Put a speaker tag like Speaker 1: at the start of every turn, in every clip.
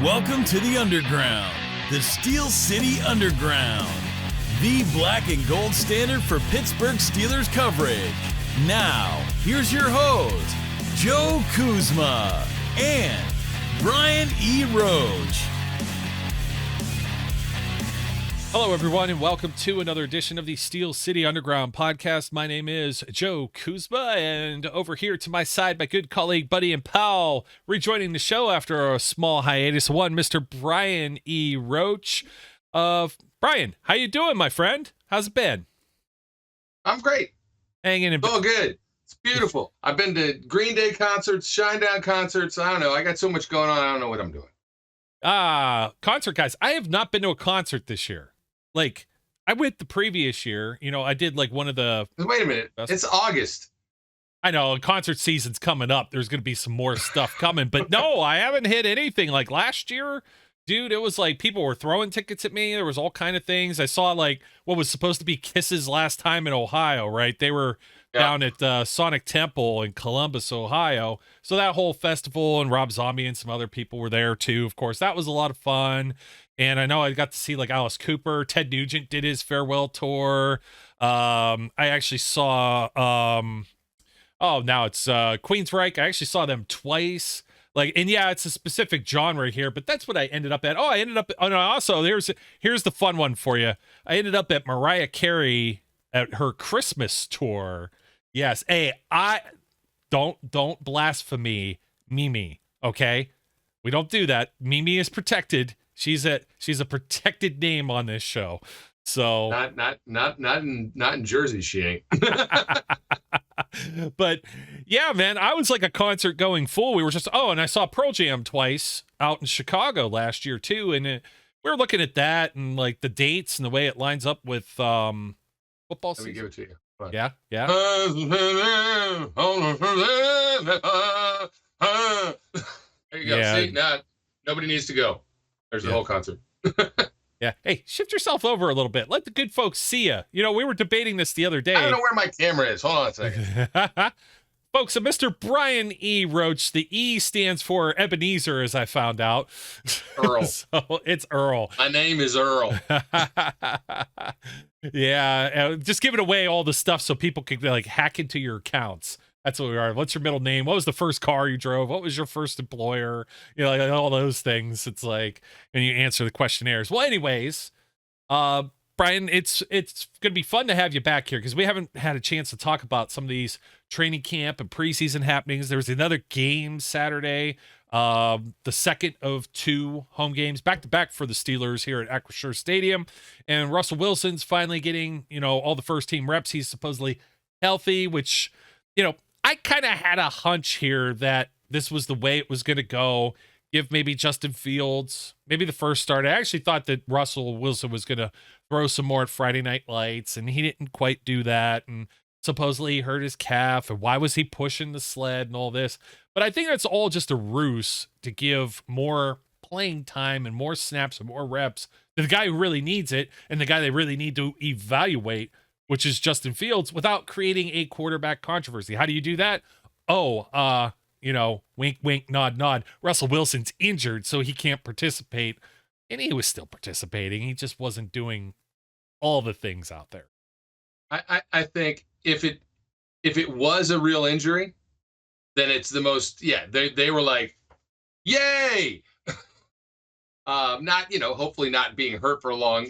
Speaker 1: Welcome to the Underground, the Steel City Underground, the black and gold standard for Pittsburgh Steelers coverage. Now, here's your host, Joe Kuzma and Brian E. Roach.
Speaker 2: Hello, everyone, and welcome to another edition of the Steel City Underground podcast. My name is Joe Kuzma, and over here to my side, my good colleague, buddy, and pal, rejoining the show after a small hiatus, Mr. Brian E. Roach. Brian, how you doing, my friend? How's it been?
Speaker 3: I'm great.
Speaker 2: Hanging in.
Speaker 3: Oh, good. It's beautiful. I've been to Green Day concerts, Shinedown concerts. I don't know. I got so much going on. I don't know what I'm doing.
Speaker 2: Concert guys. I have not been to a concert this year. Like, I went the previous year. You know, I did like one of the.
Speaker 3: Wait a minute. It's August.
Speaker 2: I know, concert season's coming up. There's going to be some more stuff coming. But no, I haven't hit anything. Like last year, dude, it was like people were throwing tickets at me. There was all kind of things. I saw like what was supposed to be Kiss's last time in Ohio, right? They were down at Sonic Temple in Columbus, Ohio. So that whole festival, and Rob Zombie and some other people were there too. Of course, that was a lot of fun. And I know I got to see like Alice Cooper. Ted Nugent did his farewell tour. I actually saw, now it's Queensryche. I actually saw them twice. Like, and yeah, it's a specific genre here, but that's what I ended up at. Also, here's the fun one for you. I ended up at Mariah Carey at her Christmas tour. Yes. Hey, don't blaspheme Mimi. Okay. We don't do that. Mimi is protected. She's a protected name on this show. So
Speaker 3: not in Jersey, she ain't.
Speaker 2: But yeah, man, I was like a concert going fool. We were just and I saw Pearl Jam twice out in Chicago last year too, and we were looking at that and like the dates and the way it lines up with football season.
Speaker 3: Let me give it to you.
Speaker 2: Yeah.
Speaker 3: There you go.
Speaker 2: Yeah.
Speaker 3: See, nobody needs to go. There's the whole concert.
Speaker 2: Yeah. Hey, shift yourself over a little bit. Let the good folks see you. You know, we were debating this the other day.
Speaker 3: I don't know where my camera is. Hold on a second.
Speaker 2: Folks, Mr. Brian E. Roach, the E stands for Ebenezer, as I found out.
Speaker 3: Earl.
Speaker 2: So it's Earl.
Speaker 3: My name is Earl.
Speaker 2: Yeah. Just giving away all the stuff so people can like hack into your accounts. That's what we are. What's your middle name? What was the first car you drove? What was your first employer? You know, like all those things. It's like, and you answer the questionnaires. Well, anyways, Brian, it's going to be fun to have you back here because we haven't had a chance to talk about some of these training camp and preseason happenings. There was another game Saturday, the second of two home games back to back for the Steelers here at Acrisure Stadium. And Russell Wilson's finally getting, all the first team reps. He's supposedly healthy, which, I kind of had a hunch here that this was the way it was going to go. Give maybe Justin Fields, maybe the first start. I actually thought that Russell Wilson was going to throw some more at Friday Night Lights, and he didn't quite do that. And supposedly he hurt his calf, and why was he pushing the sled and all this? But I think that's all just a ruse to give more playing time and more snaps and more reps to the guy who really needs it and the guy they really need to evaluate, which is Justin Fields, without creating a quarterback controversy. How do you do that? Wink, wink, nod, nod. Russell Wilson's injured, so he can't participate. And he was still participating. He just wasn't doing all the things out there.
Speaker 3: I think if it was a real injury, then it's the most, they were like, yay! Hopefully not being hurt for a long,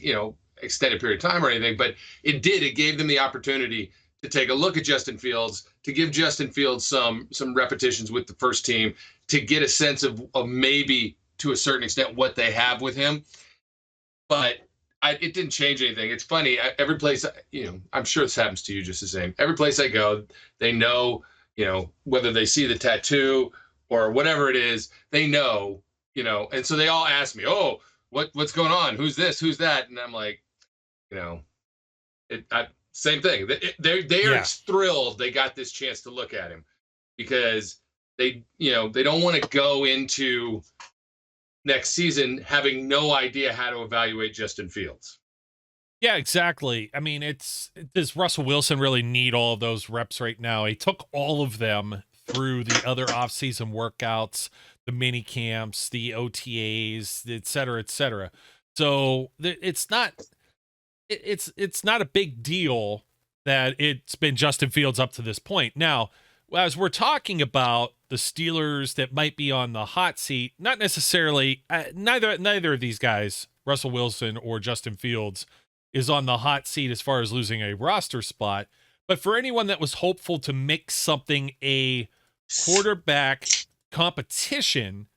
Speaker 3: extended period of time or anything, but it gave them the opportunity to take a look at Justin Fields, to give Justin Fields some repetitions with the first team, to get a sense of maybe to a certain extent what they have with him. But it didn't change anything. It's funny. Every place, I'm sure this happens to you just the same. Every place I go, they know, whether they see the tattoo or whatever it is, they know, and so they all ask me, oh, what's going on? Who's this? Who's that? And I'm like, same thing. They are thrilled they got this chance to look at him because they don't want to go into next season having no idea how to evaluate Justin Fields.
Speaker 2: Yeah, exactly. I mean, does Russell Wilson really need all of those reps right now? He took all of them through the other offseason workouts. the mini camps, the OTAs, et cetera, et cetera. So it's not a big deal that it's been Justin Fields up to this point. Now, as we're talking about the Steelers that might be on the hot seat, not necessarily neither of these guys, Russell Wilson or Justin Fields, is on the hot seat as far as losing a roster spot. But for anyone that was hopeful to make something a quarterback competition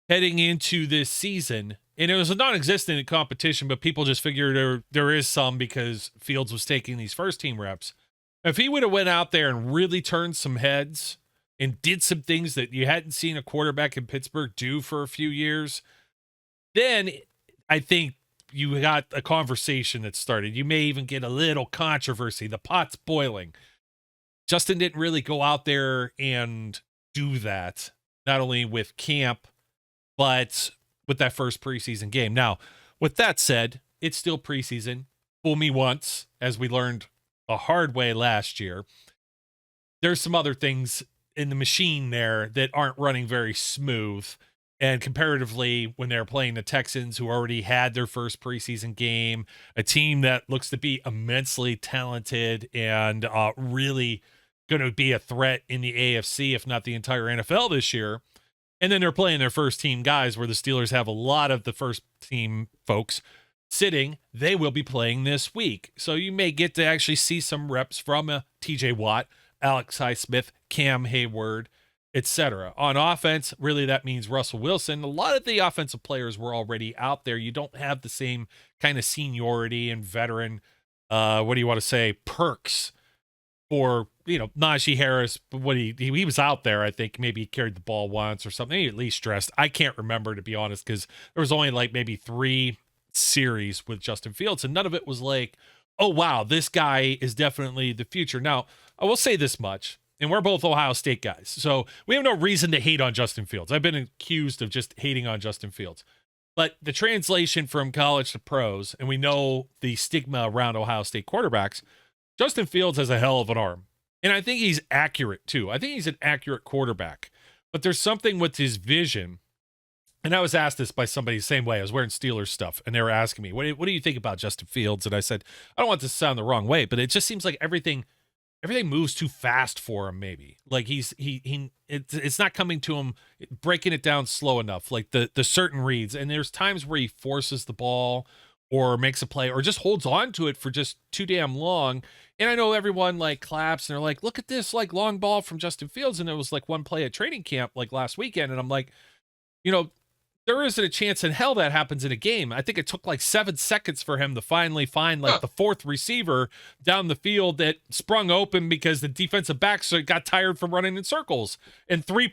Speaker 2: heading into this season, and it was a non-existent competition, but people just figured there is some because Fields was taking these first-team reps. If he would have went out there and really turned some heads and did some things that you hadn't seen a quarterback in Pittsburgh do for a few years, then I think you got a conversation that started. You may even get a little controversy. The pot's boiling. Justin didn't really go out there and do that, not only with camp, but with that first preseason game. Now, with that said, it's still preseason. Fool me once, as we learned a hard way last year. There's some other things in the machine there that aren't running very smooth. And comparatively, when they're playing the Texans, who already had their first preseason game, a team that looks to be immensely talented and really going to be a threat in the AFC, if not the entire NFL this year. And then they're playing their first team guys, where the Steelers have a lot of the first team folks sitting. They will be playing this week. So you may get to actually see some reps from TJ Watt, Alex Highsmith, Cam Hayward, etc. On offense, really that means Russell Wilson. A lot of the offensive players were already out there. You don't have the same kind of seniority and veteran, perks for, Najee Harris. But he was out there, I think maybe he carried the ball once or something. He at least dressed. I can't remember, to be honest, because there was only like maybe 3 series with Justin Fields, and none of it was like, oh wow, this guy is definitely the future. Now, I will say this much. And we're both Ohio State guys, so we have no reason to hate on Justin Fields. I've been accused of just hating on Justin Fields. But the translation from college to pros, and we know the stigma around Ohio State quarterbacks, Justin Fields has a hell of an arm. And I think he's accurate, too. I think he's an accurate quarterback. But there's something with his vision. And I was asked this by somebody the same way. I was wearing Steelers stuff, and they were asking me, what do you think about Justin Fields? And I said, I don't want this to sound the wrong way, but it just seems like everything moves too fast for him. Maybe like it's not coming to him, breaking it down slow enough, like the certain reads. And there's times where he forces the ball or makes a play or just holds on to it for just too damn long. And I know everyone like claps and they're like, look at this like long ball from Justin Fields. And it was like one play at training camp like last weekend. And I'm like, there isn't a chance in hell that happens in a game. I think it took like 7 seconds for him to finally find like the 4th receiver down the field that sprung open because the defensive backs got tired from running in circles. And three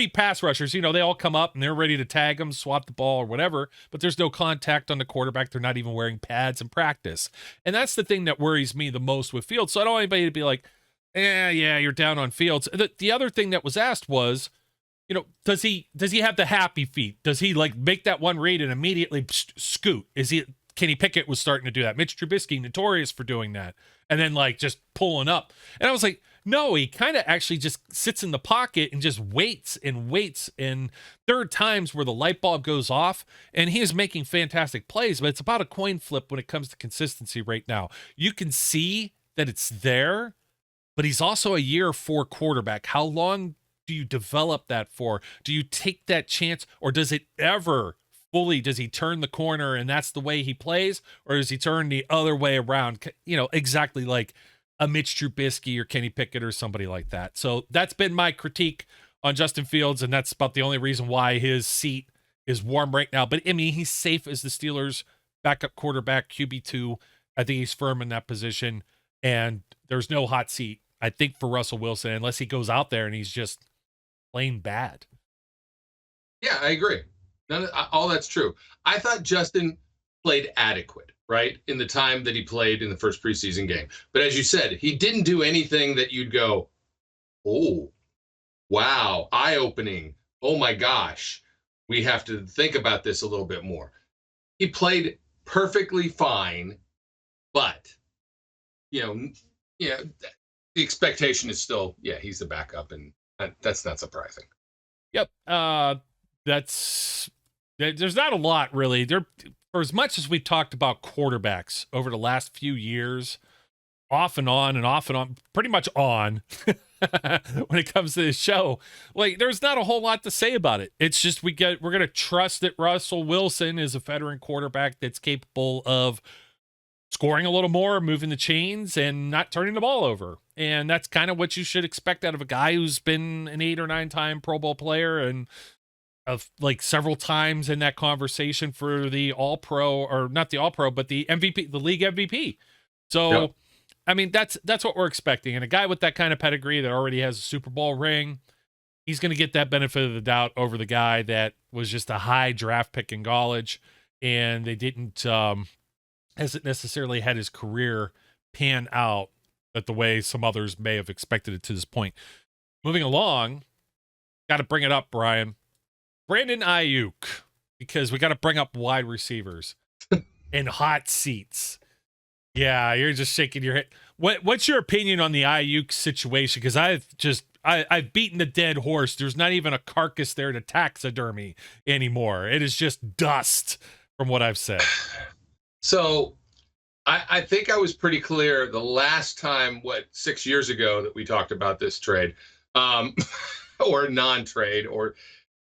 Speaker 2: pass rushers, they all come up and they're ready to tag him, swap the ball or whatever, but there's no contact on the quarterback. They're not even wearing pads in practice. And that's the thing that worries me the most with Fields. So I don't want anybody to be like, yeah, you're down on Fields. The other thing that was asked was, does he have the happy feet? Does he like make that one read and immediately scoot? Kenny Pickett was starting to do that. Mitch Trubisky, notorious for doing that. And then like just pulling up. And I was like, no, he kind of actually just sits in the pocket and just waits and waits. And there are times where the light bulb goes off and he is making fantastic plays, but it's about a coin flip when it comes to consistency right now. You can see that it's there, but he's also a year 4 quarterback. How long do you develop that for? Do you take that chance, or does he turn the corner and that's the way he plays, or does he turn the other way around? Exactly like a Mitch Trubisky or Kenny Pickett or somebody like that. So that's been my critique on Justin Fields, and that's about the only reason why his seat is warm right now. But I mean, he's safe as the Steelers' backup quarterback, QB2. I think he's firm in that position, and there's no hot seat, I think, for Russell Wilson, unless he goes out there and he's just plain bad.
Speaker 3: Yeah, I agree. All that's true. I thought Justin played adequate, right, in the time that he played in the first preseason game. But as you said, he didn't do anything that you'd go, oh, wow, eye-opening. Oh, my gosh, we have to think about this a little bit more. He played perfectly fine, but, the expectation is still, he's the backup, and that's not surprising.
Speaker 2: Yep. there's not a lot really. For as much as we've talked about quarterbacks over the last few years, off and on, pretty much on when it comes to this show, like there's not a whole lot to say about it. It's just we're going to trust that Russell Wilson is a veteran quarterback that's capable of scoring a little more, moving the chains, and not turning the ball over. And that's kind of what you should expect out of a guy who's been an 8 or 9 time Pro Bowl player and of like several times in that conversation for the All-Pro, or not the All-Pro, but the MVP, the league MVP. So, yep. I mean, that's what we're expecting. And a guy with that kind of pedigree that already has a Super Bowl ring, he's going to get that benefit of the doubt over the guy that was just a high draft pick in college, and they didn't hasn't necessarily had his career pan out that the way some others may have expected it to this point. Moving along, got to bring it up, Brian. Brandon Aiyuk, because we got to bring up wide receivers and hot seats. Yeah, you're just shaking your head. What's your opinion on the Aiyuk situation? Because I've beaten the dead horse. There's not even a carcass there to taxidermy anymore. It is just dust from what I've said.
Speaker 3: So I think I was pretty clear the last time, 6 years ago, that we talked about this trade or non-trade, or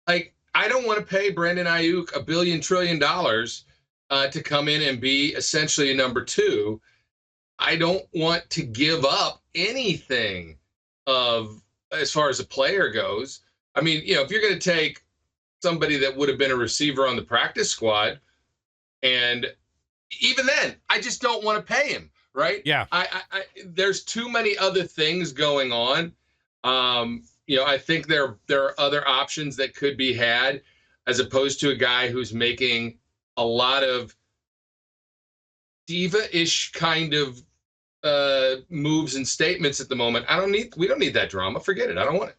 Speaker 3: like, I don't want to pay Brandon Aiyuk $1 billion trillion to come in and be essentially a number 2. I don't want to give up anything as far as a player goes. I mean, if you're going to take somebody that would have been a receiver on the practice squad, and even then, I just don't want to pay him, right?
Speaker 2: Yeah.
Speaker 3: There's too many other things going on. I think there are other options that could be had, as opposed to a guy who's making a lot of diva-ish kind of moves and statements at the moment. We don't need that drama. Forget it. I don't want it.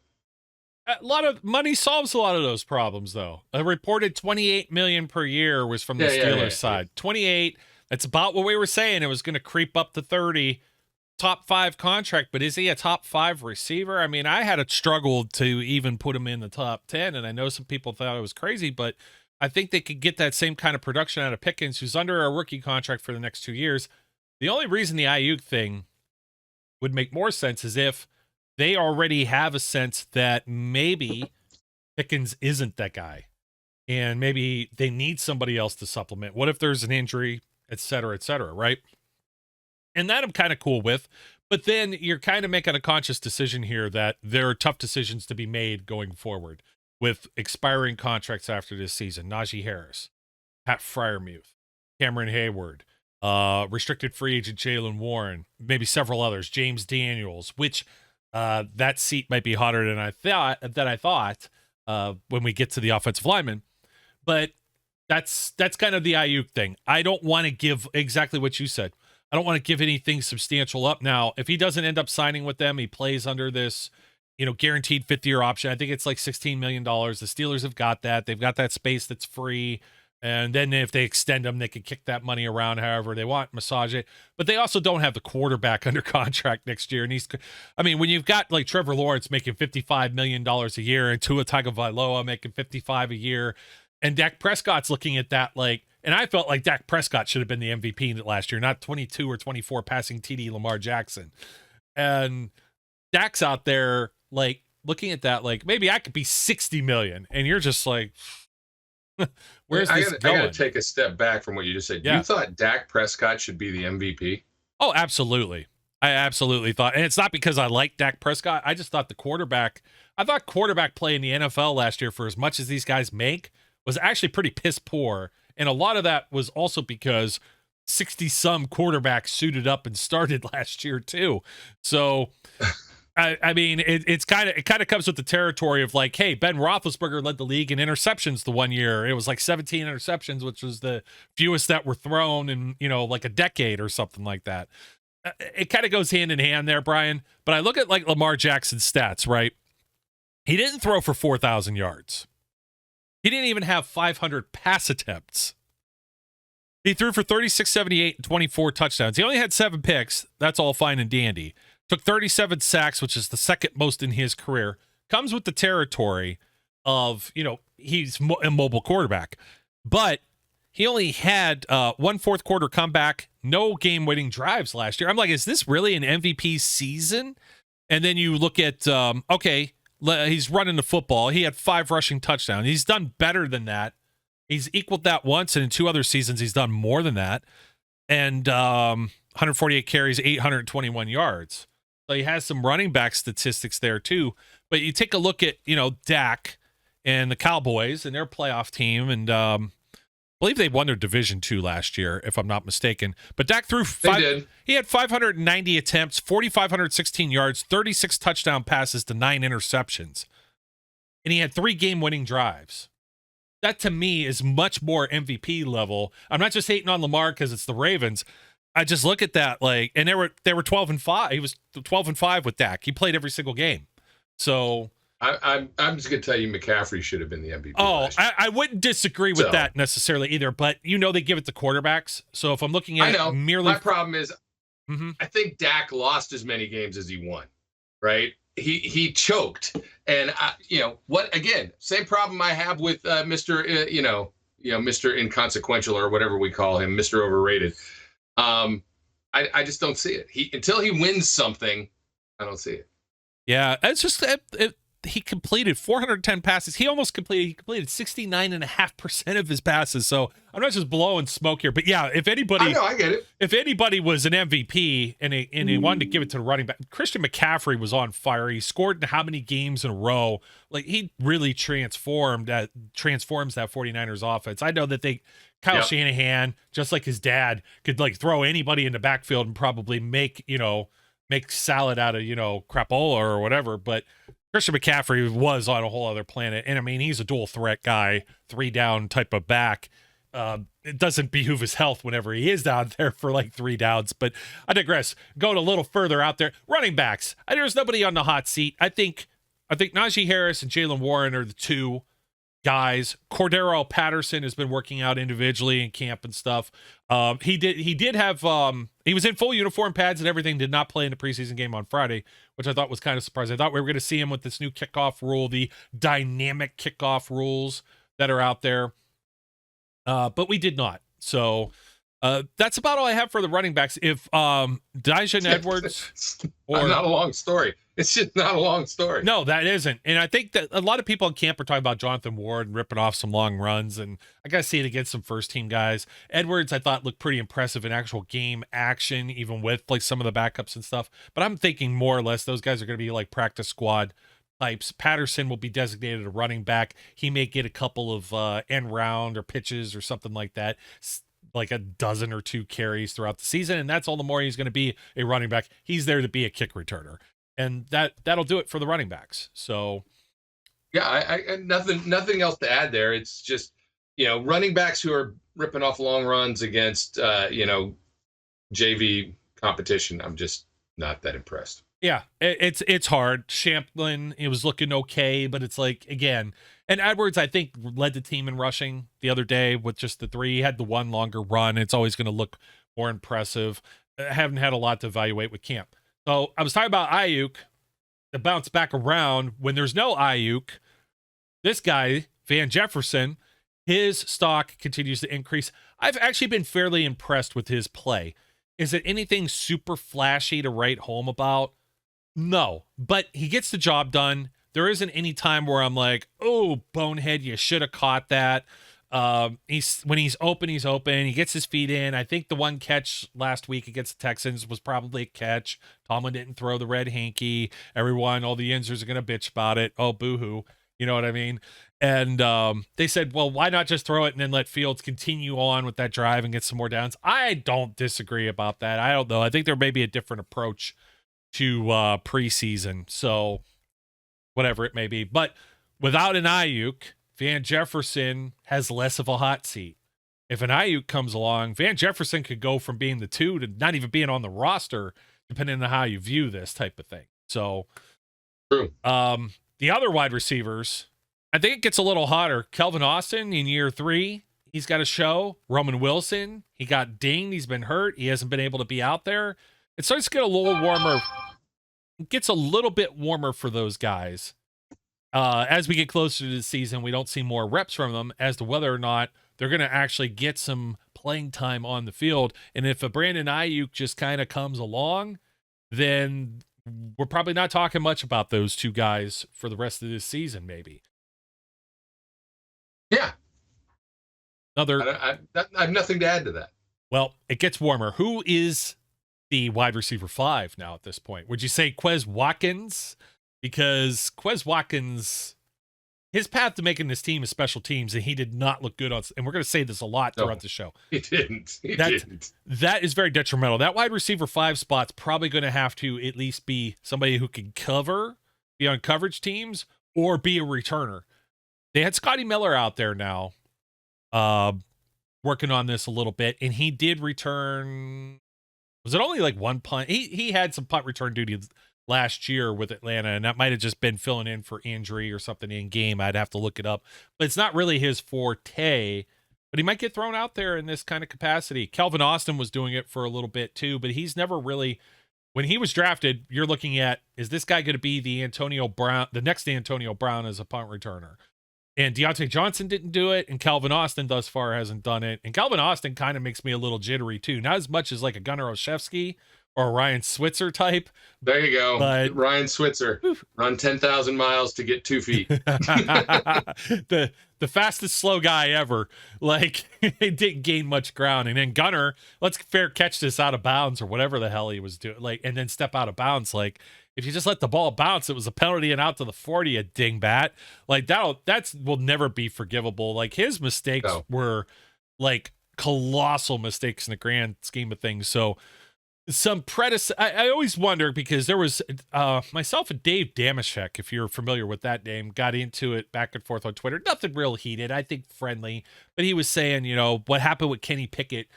Speaker 2: A lot of money solves a lot of those problems, though. A reported $28 million per year was from the Steelers side. 28. That's about what we were saying. It was going to creep up to 30. Top 5 contract, but is he a top 5 receiver? I mean, I had a struggle to even put him in the top 10, and I know some people thought it was crazy, but I think they could get that same kind of production out of Pickens, who's under a rookie contract for the next 2 years. The only reason the Aiyuk thing would make more sense is if they already have a sense that maybe Pickens isn't that guy, and maybe they need somebody else to supplement. What if there's an injury, et cetera, right? And that I'm kind of cool with. But then you're kind of making a conscious decision here that there are tough decisions to be made going forward with expiring contracts after this season. Najee Harris, Pat Freiermuth, Cameron Hayward, restricted free agent Jaylen Warren, maybe several others, James Daniels, which that seat might be hotter than I thought when we get to the offensive lineman. But that's kind of the Aiyuk thing. I don't want to give exactly what you said. I don't want to give anything substantial up. Now, if he doesn't end up signing with them, he plays under this, guaranteed 5th-year option. I think it's like $16 million. The Steelers have got that. They've got that space that's free. And then if they extend him, they can kick that money around however they want, massage it. But they also don't have the quarterback under contract next year. And when you've got like Trevor Lawrence making $55 million a year and Tua Tagovailoa making $55 a year, and Dak Prescott's looking at that and I felt like Dak Prescott should have been the MVP last year, not 22 or 24 passing TD Lamar Jackson. And Dak's out there looking at that maybe I could be 60 million, and you're just like, where's this going?
Speaker 3: I got to take a step back from what you just said. Yeah. You thought Dak Prescott should be the MVP?
Speaker 2: Oh, absolutely. I absolutely thought, and it's not because I like Dak Prescott. I just thought quarterback play in the NFL last year, for as much as these guys make, was actually pretty piss poor. And a lot of that was also because 60-some quarterbacks suited up and started last year too. So, it kind of comes with the territory of hey, Ben Roethlisberger led the league in interceptions the one year. It was 17 interceptions, which was the fewest that were thrown in a decade or something like that. It kind of goes hand in hand there, Brian. But I look at Lamar Jackson's stats, right? He didn't throw for 4,000 yards. He didn't even have 500 pass attempts. He threw for 36, 78, and 24 touchdowns. He only had 7 picks. That's all fine and dandy. Took 37 sacks, which is the second most in his career. Comes with the territory of, he's a mobile quarterback, but he only had 1 fourth quarter comeback, no game-winning drives last year. I'm like, is this really an MVP season? And then you look at, he's running the football. He had 5 rushing touchdowns. He's done better than that. He's equaled that once, and in 2 other seasons, he's done more than that. And 148 carries, 821 yards. So he has some running back statistics there, too. But you take a look at, Dak and the Cowboys and their playoff team, and I believe they won their Division II last year, if I'm not mistaken. But Dak threw he had 590 attempts, 4,516 yards, 36 touchdown passes to 9 interceptions. And he had 3 game-winning drives. That, to me, is much more MVP level. I'm not just hating on Lamar because it's the Ravens. I just look at that, and they were 12-5. He was 12-5 with Dak. He played every single game. So
Speaker 3: I'm just gonna tell you, McCaffrey should have been the MVP.
Speaker 2: Oh, I wouldn't disagree with that necessarily either, but they give it to quarterbacks. So if I'm looking at merely,
Speaker 3: my problem is, I think Dak lost as many games as he won. Right? He choked, and what again? Same problem I have with Mr. Mr. Inconsequential or whatever we call him, Mr. Overrated. I just don't see it. Until he wins something, I don't see it.
Speaker 2: Yeah, it's just he completed 410 passes. He completed 69.5% of his passes. So I'm not just blowing smoke here, but yeah, if anybody,
Speaker 3: I know, I get it.
Speaker 2: If anybody was an MVP and he wanted to give it to the running back, Christian McCaffrey was on fire. He scored in how many games in a row? He really transforms that 49ers offense. I know that Kyle Shanahan, just like his dad, could throw anybody in the backfield and probably make salad out of, crapola or whatever. But Christian McCaffrey was on a whole other planet. And I mean, he's a dual threat guy, 3 down type of back. It doesn't behoove his health whenever he is down there for 3 downs, but I digress. Going a little further out there, running backs. There's nobody on the hot seat. I think Najee Harris and Jaylen Warren are the 2 guys. Cordero Patterson has been working out individually in camp and stuff. He was in full uniform, pads and everything, did not play in the preseason game on Friday, which I thought was kind of surprising. I thought we were going to see him with this new kickoff rule, the dynamic kickoff rules that are out there. But we did not. So that's about all I have for the running backs. If Daijun Edwards
Speaker 3: not a long story. It's just not a long story.
Speaker 2: No, that isn't. And I think that a lot of people in camp are talking about Jonathan Ward and ripping off some long runs. And I got to see it against some first-team guys. Edwards, I thought, looked pretty impressive in actual game action, even with some of the backups and stuff. But I'm thinking more or less those guys are going to be practice squad types. Patterson will be designated a running back. He may get a couple of end round or pitches or something like that, a dozen or 2 carries throughout the season. And that's all the more he's going to be a running back. He's there to be a kick returner. And that'll do it for the running backs. So,
Speaker 3: yeah, I nothing else to add there. It's just running backs who are ripping off long runs against JV competition. I'm just not that impressed.
Speaker 2: Yeah, it's hard. Champlin, it was looking okay, but it's again, and Edwards, I think, led the team in rushing the other day with just the 3. He had the 1 longer run. It's always going to look more impressive. I haven't had a lot to evaluate with camp. So I was talking about Aiyuk, to bounce back around when there's no Aiyuk. This guy, Van Jefferson, his stock continues to increase. I've actually been fairly impressed with his play. Is it anything super flashy to write home about? No, but he gets the job done. There isn't any time where I'm like, oh, bonehead, you should have caught that. When he's open, he's open. He gets his feet in. I think the 1 catch last week against the Texans was probably a catch. Tomlin didn't throw the red hanky. All the Yinzers are going to bitch about it. Oh, boo-hoo. You know what I mean? And they said, well, why not just throw it and then let Fields continue on with that drive and get some more downs? I don't disagree about that. I don't know. I think there may be a different approach to preseason. So whatever it may be. But without an Aiyuk, Van Jefferson has less of a hot seat. If an Aiyuk comes along, Van Jefferson could go from being the 2 to not even being on the roster, depending on how you view this type of thing. So,
Speaker 3: true.
Speaker 2: The other wide receivers, I think it gets a little hotter. Kelvin Austin in year 3, he's got a show. Roman Wilson, he got dinged. He's been hurt. He hasn't been able to be out there. It starts to get a little warmer. It gets a little bit warmer for those guys. as we get closer to the season, we don't see more reps from them as to whether or not they're going to actually get some playing time on the field. And if a Brandon Aiyuk just kind of comes along, then we're probably not talking much about those two guys for the rest of this season, maybe.
Speaker 3: Yeah.
Speaker 2: I
Speaker 3: have nothing to add to that.
Speaker 2: Well, it gets warmer. Who is the wide receiver 5 now at this point? Would you say Quez Watkins? Because Quez Watkins, his path to making this team is special teams, and he did not look good on. And we're going to say this a lot throughout the show.
Speaker 3: He didn't.
Speaker 2: That is very detrimental. That wide receiver 5 spot's probably going to have to at least be somebody who can be on coverage teams, or be a returner. They had Scotty Miller out there now, working on this a little bit, and he did return. Was it only like one punt? He had some punt return duty last year with Atlanta, and that might have just been filling in for injury or something in game. I'd have to look it up, but it's not really his forte. But he might get thrown out there in this kind of capacity. Calvin Austin was doing it for a little bit too, but he's never really. When he was drafted, you're looking at, is this guy going to be the next Antonio Brown as a punt returner? And Deontay Johnson didn't do it, and Calvin Austin thus far hasn't done it. And Calvin Austin kind of makes me a little jittery too. Not as much as like a Gunnar Olszewski or a Ryan Switzer type.
Speaker 3: There you go. But Ryan Switzer, run 10,000 miles to get 2 feet.
Speaker 2: the fastest slow guy ever. Like, he didn't gain much ground. And then Gunnar, let's fair catch this out of bounds or whatever the hell he was doing. Like, and then step out of bounds. Like, if you just let the ball bounce, it was a penalty and out to the 40, a dingbat. Like, that will never be forgivable. Like, his mistakes were like colossal mistakes in the grand scheme of things. So I always wonder, because there was myself and Dave Damashek, if you're familiar with that name, got into it back and forth on Twitter. Nothing real heated, I think friendly, but he was saying, what happened with Kenny Pickett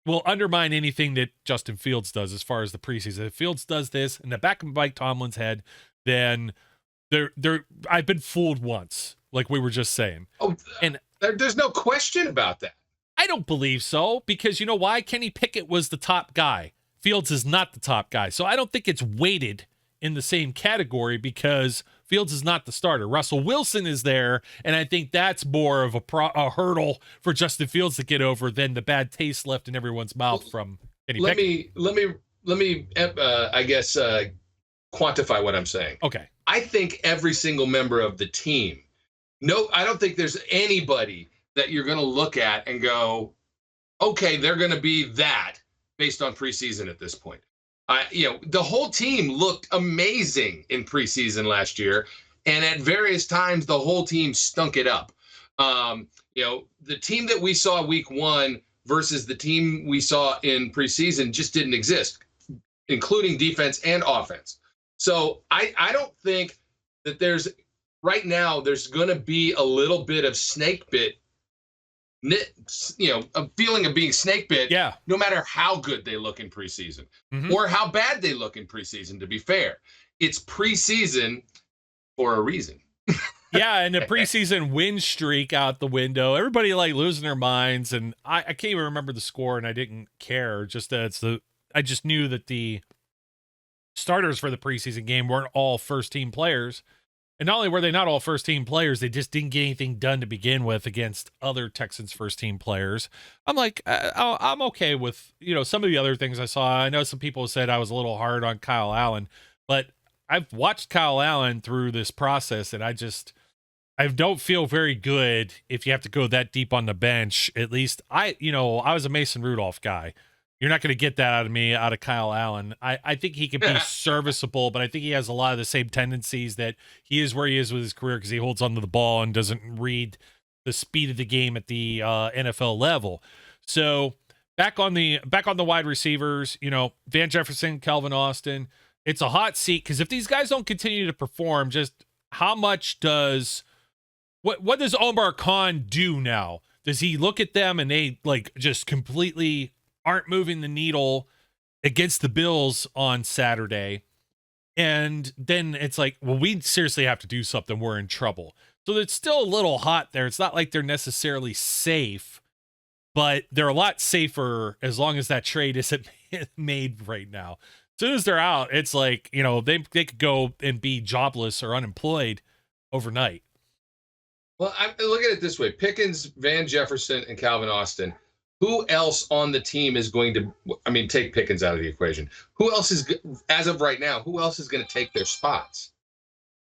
Speaker 2: will undermine anything that Justin Fields does as far as the preseason. If Fields does this in the back of Mike Tomlin's head, then I've been fooled once, like we were just saying.
Speaker 3: Oh, and there's no question about that.
Speaker 2: I don't believe so, because you know why? Kenny Pickett was the top guy. Fields is not the top guy. So I don't think it's weighted in the same category, because Fields is not the starter. Russell Wilson is there, and I think that's more of a hurdle for Justin Fields to get over than the bad taste left in everyone's mouth from Kenny Pickett.
Speaker 3: Let me I guess quantify what I'm saying.
Speaker 2: Okay.
Speaker 3: I think every single member of the team. No, I don't think there's anybody that you're going to look at and go, okay, they're going to be that based on preseason at this point. The whole team looked amazing in preseason last year, and at various times the whole team stunk it up. The team that we saw week 1 versus the team we saw in preseason just didn't exist, including defense and offense. So I don't think that there's going to be a little bit of snake bit, a feeling of being snake bit, no matter how good they look in preseason or how bad they look in preseason. To be fair, it's preseason for a reason.
Speaker 2: And the preseason win streak out the window. Everybody like losing their minds, and I can't even remember the score, and I didn't care. Just that I just knew that the starters for the preseason game weren't all first team players. And not only were they not all first-team players, they just didn't get anything done to begin with against other Texans first-team players. I'm like, I'm okay with, some of the other things I saw. I know some people said I was a little hard on Kyle Allen, but I've watched Kyle Allen through this process, and I don't feel very good if you have to go that deep on the bench. At least I was a Mason Rudolph guy. You're not going to get that out of me, out of Kyle Allen. I think he can be serviceable, but I think he has a lot of the same tendencies that he is where he is with his career, because he holds onto the ball and doesn't read the speed of the game at the NFL level. So back on the wide receivers, Van Jefferson, Calvin Austin, it's a hot seat, because if these guys don't continue to perform, just how much does what does Omar Khan do now? Does he look at them and they like just completely aren't moving the needle against the Bills on Saturday? And then it's like, well, we seriously have to do something. We're in trouble. So it's still a little hot there. It's not like they're necessarily safe, but they're a lot safer as long as that trade isn't made right now. As soon as they're out, it's like, they could go and be jobless or unemployed overnight.
Speaker 3: Well, I look at it this way: Pickens, Van Jefferson, and Calvin Austin. Who else on the team is going to? I mean, take Pickens out of the equation. Who else is, as of right now? Who else is going to take their spots?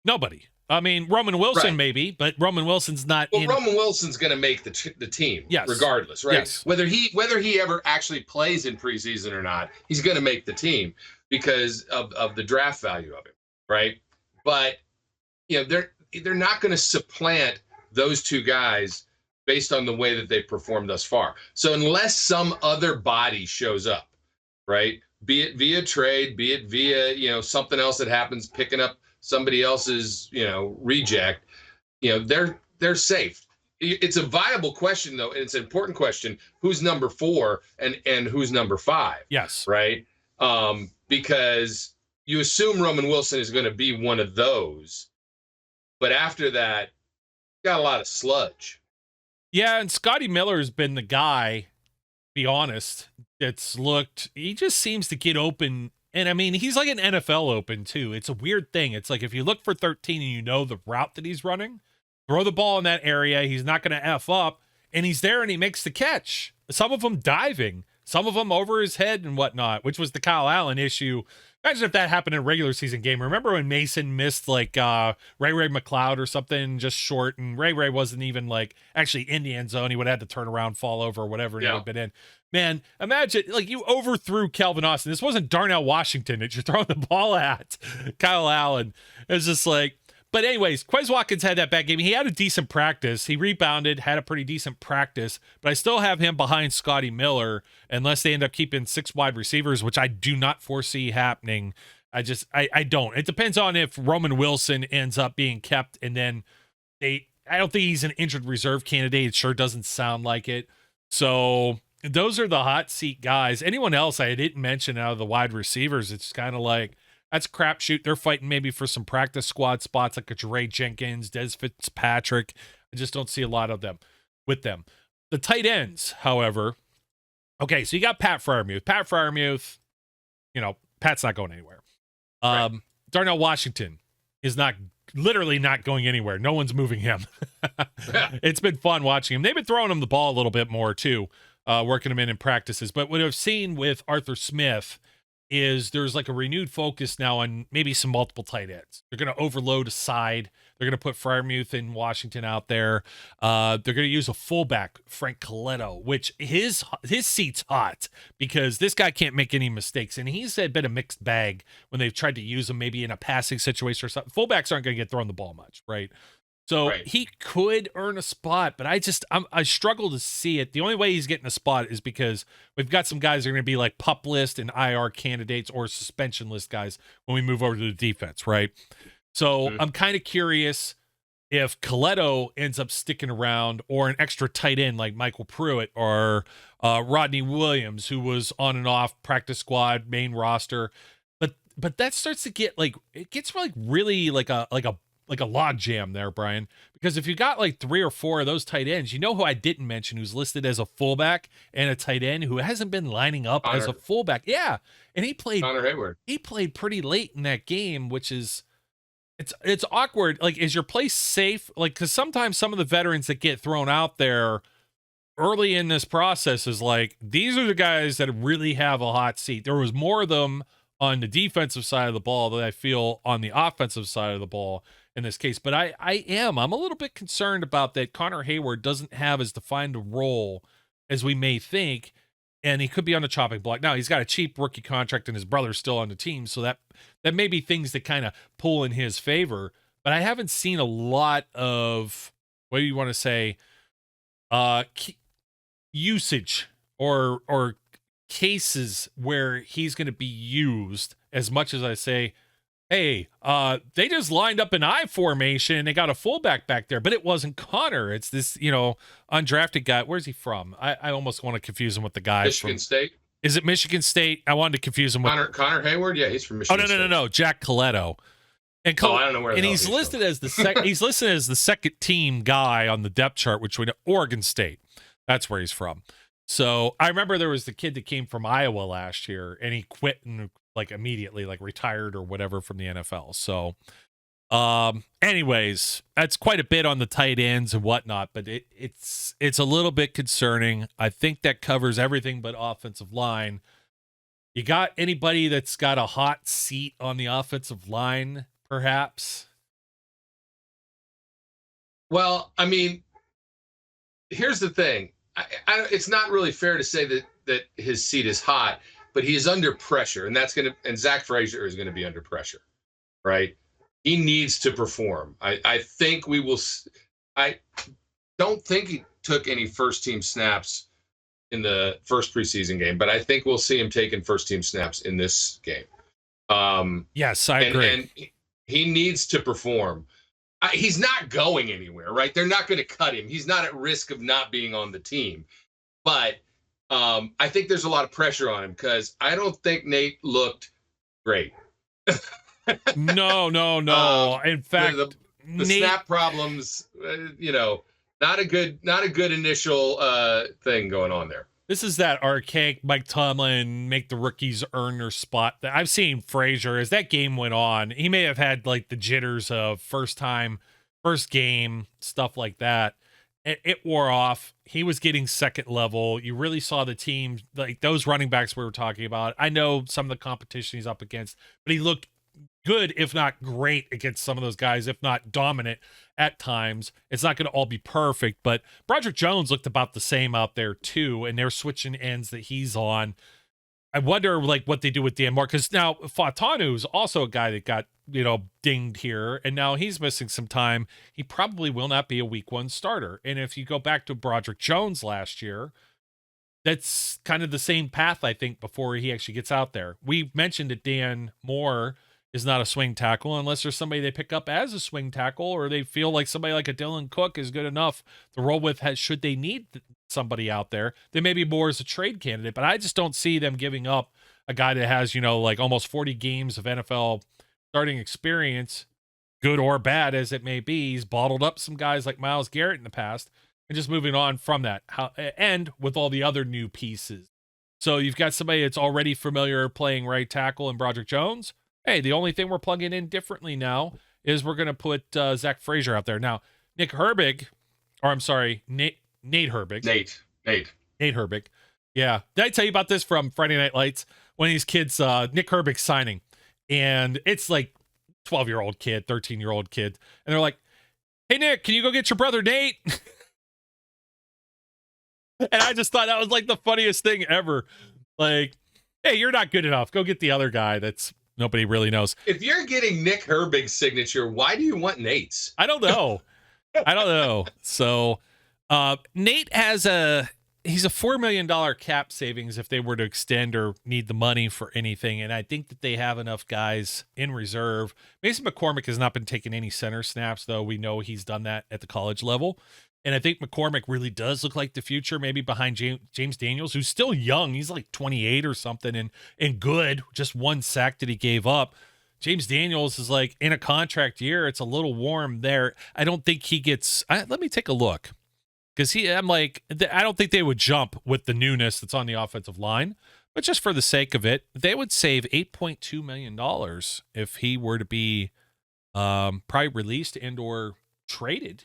Speaker 2: Nobody. I mean, Roman Wilson
Speaker 3: Right.
Speaker 2: maybe, but Roman Wilson's not
Speaker 3: Well,
Speaker 2: in.
Speaker 3: Roman Wilson's going to make the team,
Speaker 2: Yes.
Speaker 3: regardless, right?
Speaker 2: Yes.
Speaker 3: Whether he ever actually plays in preseason or not, he's going to make the team because of the draft value of him, right? But they're not going to supplant those two guys based on the way that they've performed thus far. So unless some other body shows up, right? Be it via trade, be it via something else that happens, picking up somebody else's reject, they're safe. It's a viable question though, and it's an important question: who's number 4 and who's number 5?
Speaker 2: Yes.
Speaker 3: Right. Because you assume Roman Wilson is going to be one of those, but after that, got a lot of sludge.
Speaker 2: Yeah, and Scotty Miller has been the guy, be honest, he just seems to get open. And I mean, he's like an NFL open too. It's a weird thing. It's like if you look for 13 and you know the route that he's running, throw the ball in that area. He's not going to F up, and he's there and he makes the catch. Some of them diving, some of them over his head and whatnot, which was the Kyle Allen issue. Imagine if that happened in a regular season game. Remember when Mason missed like Ray McLeod or something just short, and Ray wasn't even like actually in the end zone. He would have had to turn around, fall over, or whatever, and he would have been in. Man, imagine like you overthrew Calvin Austin. This wasn't Darnell Washington that you're throwing the ball at. Kyle Allen. It's just like, but anyways, Quez Watkins had that bad game. He had a decent practice. He rebounded, had a pretty decent practice, but I still have him behind Scotty Miller unless they end up keeping 6 wide receivers, which I do not foresee happening. I don't. It depends on if Roman Wilson ends up being kept, and then I don't think he's an injured reserve candidate. It sure doesn't sound like it. So those are the hot seat guys. Anyone else I didn't mention out of the wide receivers, it's kind of like, that's crapshoot. They're fighting maybe for some practice squad spots like a Jere Jenkins, Des Fitzpatrick. I just don't see a lot of them with them. The tight ends, however, okay, so you got Pat Freiermuth. Pat's not going anywhere.
Speaker 3: Right.
Speaker 2: Darnell Washington is literally not going anywhere. No one's moving him. It's been fun watching him. They've been throwing him the ball a little bit more too, working him in practices. But what I've seen with Arthur Smith is there's like a renewed focus now on maybe some multiple tight ends. They're going to overload a side. They're going to put Freiermuth in Washington out there. They're going to use a fullback, Frank Coletto, which his seat's hot because this guy can't make any mistakes. And he's been a mixed bag when they've tried to use him maybe in a passing situation or something. Fullbacks aren't going to get thrown the ball much, right? So he could earn a spot, but I struggle to see it. The only way he's getting a spot is because we've got some guys that are going to be like PUP list and IR candidates or suspension list guys when we move over to the defense, right? So I'm kind of curious if Coletto ends up sticking around or an extra tight end like Michael Pruitt or Rodney Williams, who was on and off practice squad, main roster. But that starts to get like, it gets like really like a log jam there, Brian, because if you got like 3 or 4 of those tight ends, who I didn't mention, who's listed as a fullback and a tight end who hasn't been lining up as a fullback. Yeah. And he played
Speaker 3: Connor Hayward.
Speaker 2: He played pretty late in that game, which is, it's awkward. Like, is your place safe? Like, cause sometimes some of the veterans that get thrown out there early in this process is like, these are the guys that really have a hot seat. There was more of them on the defensive side of the ball than I feel on the offensive side of the ball in this case. But I'm a little bit concerned about that. Connor Hayward doesn't have as defined a role as we may think, and he could be on the chopping block. Now, he's got a cheap rookie contract and his brother's still on the team, so that may be things that kind of pull in his favor. But I haven't seen a lot of, what do you want to say, usage or cases where he's going to be used as much as I say, hey, they just lined up an I formation and they got a fullback back there, but it wasn't Connor. It's this, undrafted guy. Where's he from? I almost want to confuse him with the guy
Speaker 3: Michigan State.
Speaker 2: Is it Michigan State? I wanted to confuse him with
Speaker 3: Connor Hayward. Yeah, he's from Michigan.
Speaker 2: No. Jack Coletto. And
Speaker 3: I don't know where.
Speaker 2: And he's listed as he's listed as the second team guy on the depth chart, which we know, Oregon State. That's where he's from. So I remember there was the kid that came from Iowa last year, and he quit and like immediately like retired or whatever from the NFL. So Anyways, that's quite a bit on the tight ends and whatnot, but it's a little bit concerning. I think that covers everything but offensive line. You got anybody that's got a hot seat on the offensive line, perhaps?
Speaker 3: Well, I mean, here's the thing. It's not really fair to say that his seat is hot, but he is under pressure, and Zach Frazier is gonna be under pressure, right? He needs to perform. I think we will. I don't think he took any first team snaps in the first preseason game, but I think we'll see him taking first team snaps in this game.
Speaker 2: Yes, I agree.
Speaker 3: And he needs to perform. He's not going anywhere, right? They're not going to cut him. He's not at risk of not being on the team. But I think there's a lot of pressure on him because I don't think Nate looked great.
Speaker 2: No. In fact,
Speaker 3: the
Speaker 2: Nate,
Speaker 3: snap problems, not a good initial thing going on there.
Speaker 2: this is that archaic Mike Tomlin make the rookies earn their spot. I've seen Frazier as that game went on. He may have had like the jitters of first game, stuff like that. It wore off. He was getting second level. You really saw the team, like those running backs we were talking about. I know some of the competition he's up against, but he looked good, if not great, against some of those guys, if not dominant at times. It's not going to all be perfect, but Broderick Jones looked about the same out there too, and they're switching ends that he's on. I wonder like what they do with Dan Moore, because now Fautanu is also a guy that got dinged here, and now he's missing some time. He probably will not be a week one starter. And if you go back to Broderick Jones last year, that's kind of the same path, I think, before he actually gets out there. We mentioned that Dan Moore is not a swing tackle unless there's somebody they pick up as a swing tackle, or they feel like somebody like a Dylan Cook is good enough to roll with should they need somebody out there. Then maybe Moore is a trade candidate, but I just don't see them giving up a guy that has, like almost 40 games of NFL starting experience, good or bad as it may be. He's bottled up some guys like Myles Garrett in the past, and just moving on from that, and with all the other new pieces. So you've got somebody that's already familiar playing right tackle in Broderick Jones. Hey, the only thing we're plugging in differently now is we're going to put Zach Frazier out there. Now, Nate Herbig. Nate Herbig. Yeah. Did I tell you about this from Friday Night Lights? One of these kids, Nick Herbig signing. And it's like 12-year-old kid, 13-year-old kid. And they're like, hey, Nick, can you go get your brother Nate? And I just thought that was like the funniest thing ever. Like, hey, you're not good enough. Go get the other guy that's nobody really knows.
Speaker 3: If you're getting Nick Herbig's signature, why do you want Nate's?
Speaker 2: I don't know. So Nate he's a $4 million cap savings if they were to extend or need the money for anything. And I think that they have enough guys in reserve. Mason McCormick has not been taking any center snaps, though. We know he's done that at the college level. And I think McCormick really does look like the future, maybe behind James Daniels, who's still young. He's like 28 or something and good. Just one sack that he gave up. James Daniels is like in a contract year. It's a little warm there. I don't think he gets. Let me take a look. Because I don't think they would jump with the newness that's on the offensive line. But just for the sake of it, they would save $8.2 million if he were to be probably released and or traded.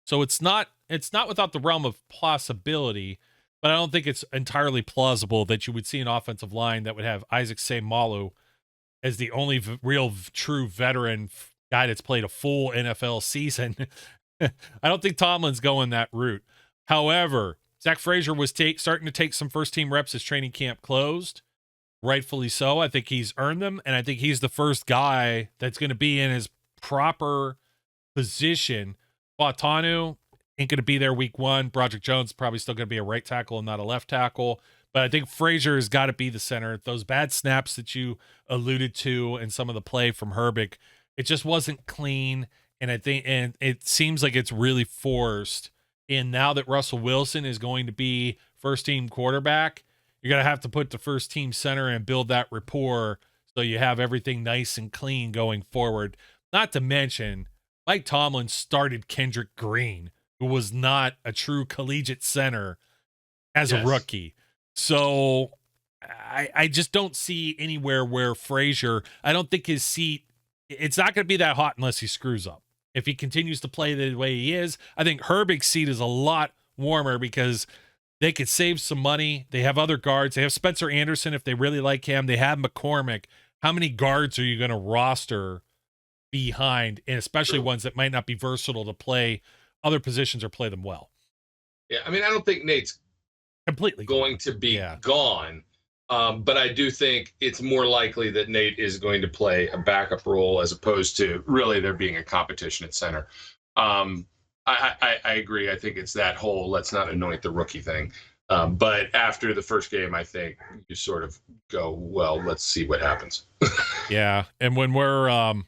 Speaker 2: So it's not without the realm of possibility, but I don't think it's entirely plausible that you would see an offensive line that would have Isaac Seumalo as the only real true veteran guy that's played a full NFL season. I don't think Tomlin's going that route. However, Zach Frazier was starting to take some first-team reps as training camp closed. Rightfully so. I think he's earned them, and I think he's the first guy that's going to be in his proper position. Fautanu ain't going to be there week one. Broderick Jones probably still going to be a right tackle and not a left tackle. But I think Frazier has got to be the center. Those bad snaps that you alluded to and some of the play from Herbig, it just wasn't clean. And it seems like it's really forced. And now that Russell Wilson is going to be first team quarterback, you're going to have to put the first team center and build that rapport so you have everything nice and clean going forward. Not to mention, Mike Tomlin started Kendrick Green, who was not a true collegiate center as a rookie. So I just don't see anywhere where Frazier, I don't think his seat it's not going to be that hot unless he screws up. If he continues to play the way he is, I think Herbig's seat is a lot warmer because they could save some money. They have other guards. They have Spencer Anderson if they really like him. They have McCormick. How many guards are you going to roster behind, and especially ones that might not be versatile to play other positions or play them well?
Speaker 3: Yeah, I mean, I don't think Nate's
Speaker 2: completely
Speaker 3: going to be gone. But I do think it's more likely that Nate is going to play a backup role as opposed to really there being a competition at center. I agree. I think it's that whole let's not anoint the rookie thing. But after the first game, I think you sort of go, well, let's see what happens.
Speaker 2: Yeah, and when we're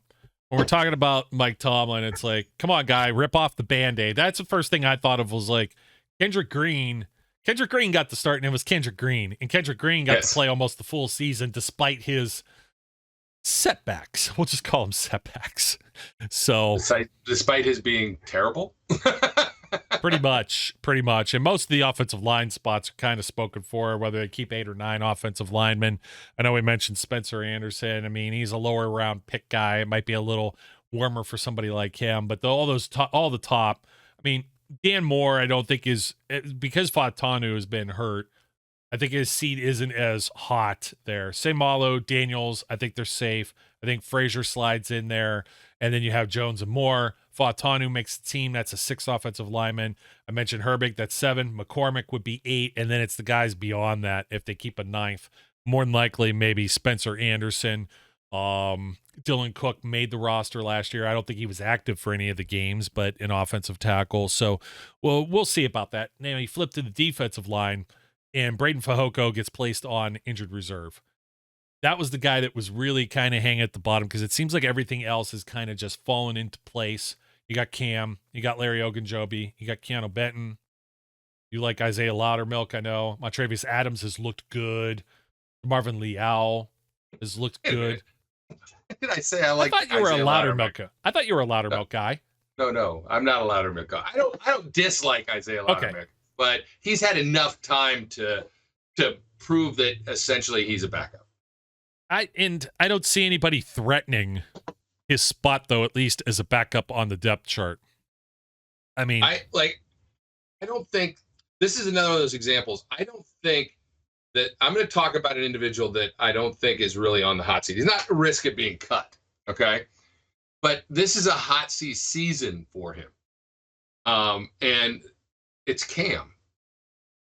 Speaker 2: talking about Mike Tomlin, it's like, come on, guy, rip off the Band-Aid. That's the first thing I thought of was like Kendrick Green. Kendrick Green got the start, and it was Kendrick Green. And Kendrick Green got to play almost the full season despite his setbacks. We'll just call them setbacks. So
Speaker 3: despite his being terrible?
Speaker 2: pretty much. And most of the offensive line spots are kind of spoken for, whether they keep 8 or 9 offensive linemen. I know we mentioned Spencer Anderson. I mean, he's a lower round pick guy. It might be a little warmer for somebody like him, but all the top, I mean, Dan Moore, I don't think is, because Fatanu has been hurt, I think his seat isn't as hot there. Malo, Daniels, I think they're safe. I think Frazier slides in there, and then you have Jones and Moore. Fatanu makes the team. That's a 6 offensive lineman. I mentioned Herbig, that's 7. McCormick would be 8, and then it's the guys beyond that if they keep a 9th. More than likely, maybe Spencer Anderson. Dylan Cook made the roster last year. I don't think he was active for any of the games, but an offensive tackle. So, well, we'll see about that. Now he flipped to the defensive line, and Braden Fajoko gets placed on injured reserve. That was the guy that was really kind of hanging at the bottom because it seems like everything else has kind of just fallen into place. You got Cam, you got Larry Ogunjobi, you got Keanu Benton. You like Isaiah Loudermilk, I know. Montravius Adams has looked good. Marvin Leal has looked good.
Speaker 3: Did I say I like?
Speaker 2: I thought you were a Loudermilk. I thought you were a Loudermilk guy.
Speaker 3: No, I'm not a Loudermilk guy. I don't dislike Isaiah Loudermilk, but he's had enough time to prove that essentially he's a backup.
Speaker 2: I don't see anybody threatening his spot though, at least as a backup on the depth chart. I mean,
Speaker 3: I don't think this is another one of those examples. I don't think that I'm going to talk about an individual that I don't think is really on the hot seat. He's not at risk of being cut, okay? But this is a hot seat season for him. And it's Cam.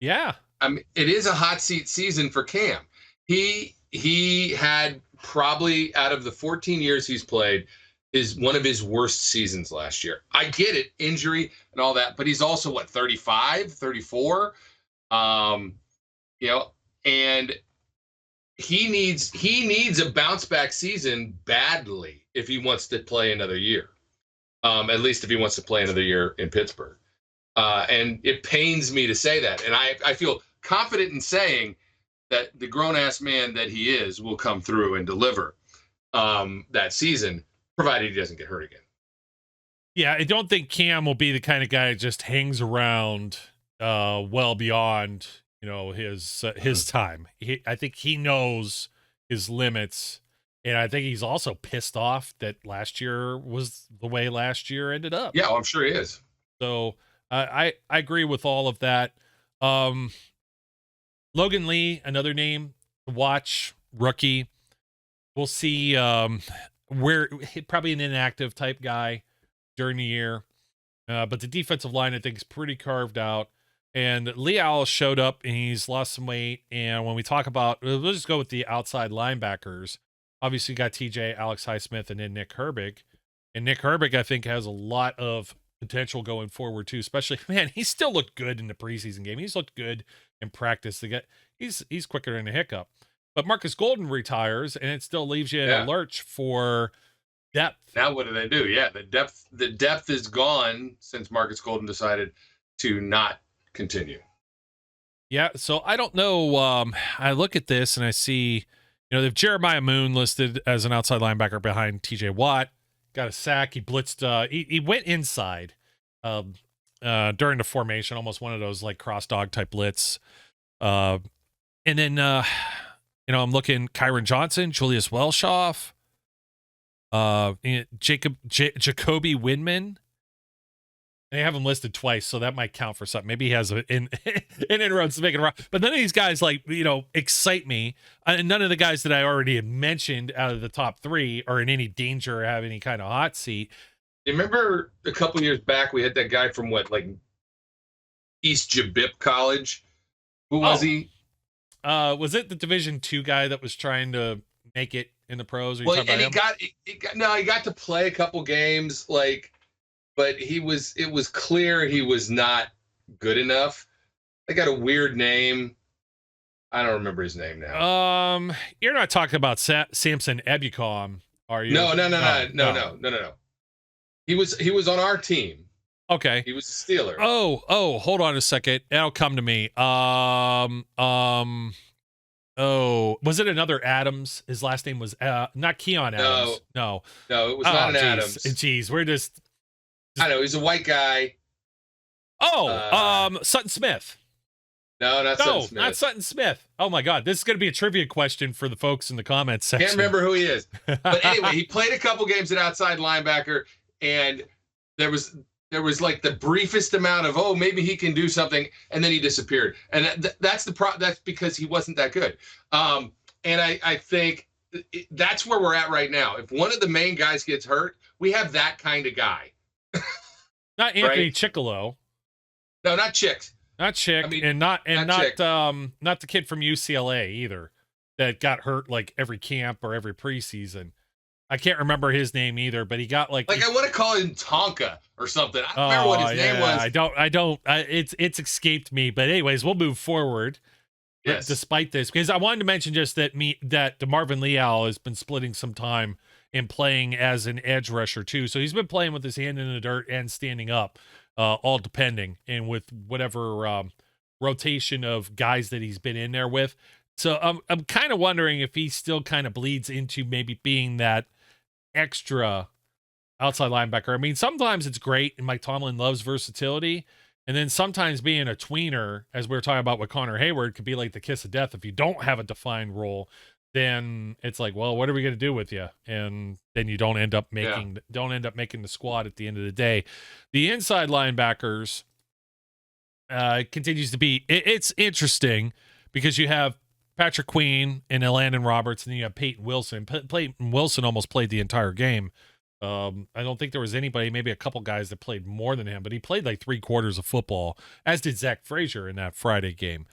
Speaker 2: Yeah.
Speaker 3: I mean, it is a hot seat season for Cam. He had probably, out of the 14 years he's played, is one of his worst seasons last year. I get it, injury and all that, but he's also 35, 34? And he needs a bounce back season badly if he wants to play another year. At least if he wants to play another year in Pittsburgh. And it pains me to say that. And I feel confident in saying that the grown-ass man that he is will come through and deliver that season, provided he doesn't get hurt again.
Speaker 2: Yeah, I don't think Cam will be the kind of guy that just hangs around well beyond his time. I think he knows his limits, and I think he's also pissed off that last year was the way last year ended up.
Speaker 3: Yeah, well, I'm sure he is.
Speaker 2: So I agree with all of that. Logan Lee, another name to watch, rookie. We'll see where probably an inactive type guy during the year. But the defensive line, I think, is pretty carved out. And Leal showed up and he's lost some weight. And when we talk about, we'll just go with the outside linebackers. Obviously, you got TJ, Alex Highsmith, and then Nick Herbig. And Nick Herbig, I think, has a lot of potential going forward too. Especially, man, he still looked good in the preseason game. He's looked good in practice. He's quicker than a hiccup. But Marcus Golden retires, and it still leaves you in a lurch for depth.
Speaker 3: Now what do they do? Yeah, the depth is gone since Marcus Golden decided to not continue.
Speaker 2: Yeah, so I don't know. I look at this and I see, they have Jeremiah Moon listed as an outside linebacker behind TJ Watt. Got a sack. He blitzed. He went inside during the formation, almost one of those like cross dog type blitz. And then I'm looking Kyron Johnson, Julius Welshoff. Jacoby Windman. They have him listed twice, so that might count for something. Maybe he has an inroads to make it wrong. But none of these guys, excite me. And none of the guys that I already had mentioned out of the top 3 are in any danger or have any kind of hot seat.
Speaker 3: You remember a couple years back, we had that guy from East Jabip College? Who was he?
Speaker 2: Was it the Division II guy that was trying to make it in the pros?
Speaker 3: Well, and he got to play a couple games, but it was clear he was not good enough. They got a weird name. I don't remember his name now.
Speaker 2: You're not talking about Samson Ebukam, are you?
Speaker 3: No. He was on our team.
Speaker 2: Okay.
Speaker 3: He was a Steeler.
Speaker 2: Oh, hold on a second. That'll come to me. Was it another Adams? His last name was not Keon Adams. No,
Speaker 3: it was not an Adams.
Speaker 2: Jeez, we're just
Speaker 3: I know he's a white guy.
Speaker 2: Sutton Smith.
Speaker 3: No, Sutton Smith.
Speaker 2: Not Sutton Smith. Oh my God, this is going to be a trivia question for the folks in the comments section.
Speaker 3: Can't remember who he is. But anyway, he played a couple games at outside linebacker, and there was the briefest amount of maybe he can do something, and then he disappeared. And that's that's because he wasn't that good. And I think that's where we're at right now. If one of the main guys gets hurt, we have that kind of guy.
Speaker 2: Not Anthony Chickalo.
Speaker 3: No, not Chick.
Speaker 2: Not Chick, and not the kid from UCLA either that got hurt every camp or every preseason. I can't remember his name either, but he got I
Speaker 3: want to call him Tonka or something. I don't remember what his name was.
Speaker 2: I don't. It's escaped me. But anyways, we'll move forward.
Speaker 3: Yes.
Speaker 2: Despite this, because I wanted to mention just that DeMarvin Leal has been splitting some time in playing as an edge rusher too. So he's been playing with his hand in the dirt and standing up, all depending, and with whatever rotation of guys that he's been in there with. So I'm kind of wondering if he still kind of bleeds into maybe being that extra outside linebacker. I mean, sometimes it's great, and Mike Tomlin loves versatility. And then sometimes being a tweener, as we were talking about with Connor Hayward, could be like the kiss of death. If you don't have a defined role, then it's well, what are we going to do with you? And then you don't end up making the squad at the end of the day. The inside linebackers continues to be, it's interesting because you have Patrick Queen and Landon Roberts, and then you have Peyton Wilson. Peyton Wilson almost played the entire game. I don't think there was anybody, maybe a couple guys that played more than him, but he played 3/4 of football, as did Zach Frazier in that Friday game.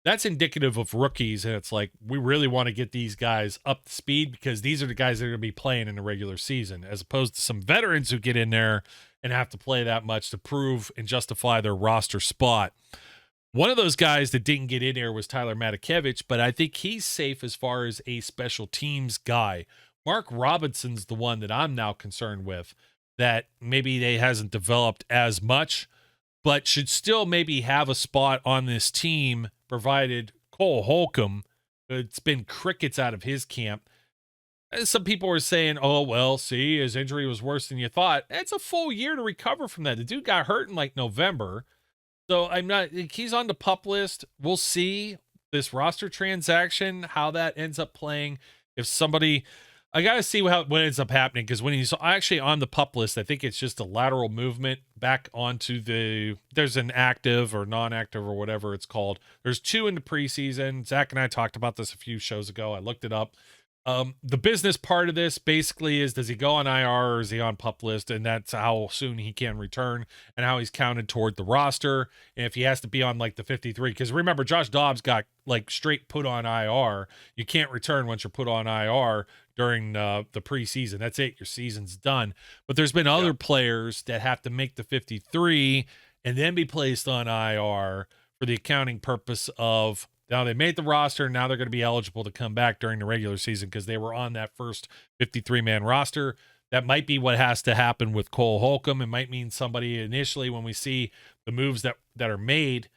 Speaker 2: That's indicative of rookies, and it's we really want to get these guys up to speed because these are the guys that are going to be playing in the regular season, as opposed to some veterans who get in there and have to play that much to prove and justify their roster spot. One of those guys that didn't get in there was Tyler Matakevich, but I think he's safe as far as a special teams guy. Mark Robinson's the one that I'm now concerned with, that maybe they hasn't developed as much, but should still maybe have a spot on this team, provided Cole Holcomb, it's been crickets out of his camp. Some people were saying, oh, well, see, his injury was worse than you thought. It's a full year to recover from that. The dude got hurt in November. So he's on the PUP list. We'll see this roster transaction, how that ends up playing. If somebody, I got to see what ends up happening, because when he's actually on the PUP list, I think it's just a lateral movement back onto there's an active or non-active or whatever it's called. There's 2 in the preseason. Zach and I talked about this a few shows ago. I looked it up. The business part of this basically is, does he go on IR or is he on PUP list? And that's how soon he can return and how he's counted toward the roster. And if he has to be on the 53, because remember, Josh Dobbs got straight put on IR. You can't return once you're put on IR during the preseason. That's it. Your season's done. But there's been other players that have to make the 53 and then be placed on IR for the accounting purpose of, now they made the roster, now they're going to be eligible to come back during the regular season because they were on that first 53-man roster. That might be what has to happen with Cole Holcomb. It might mean somebody initially, when we see the moves that are made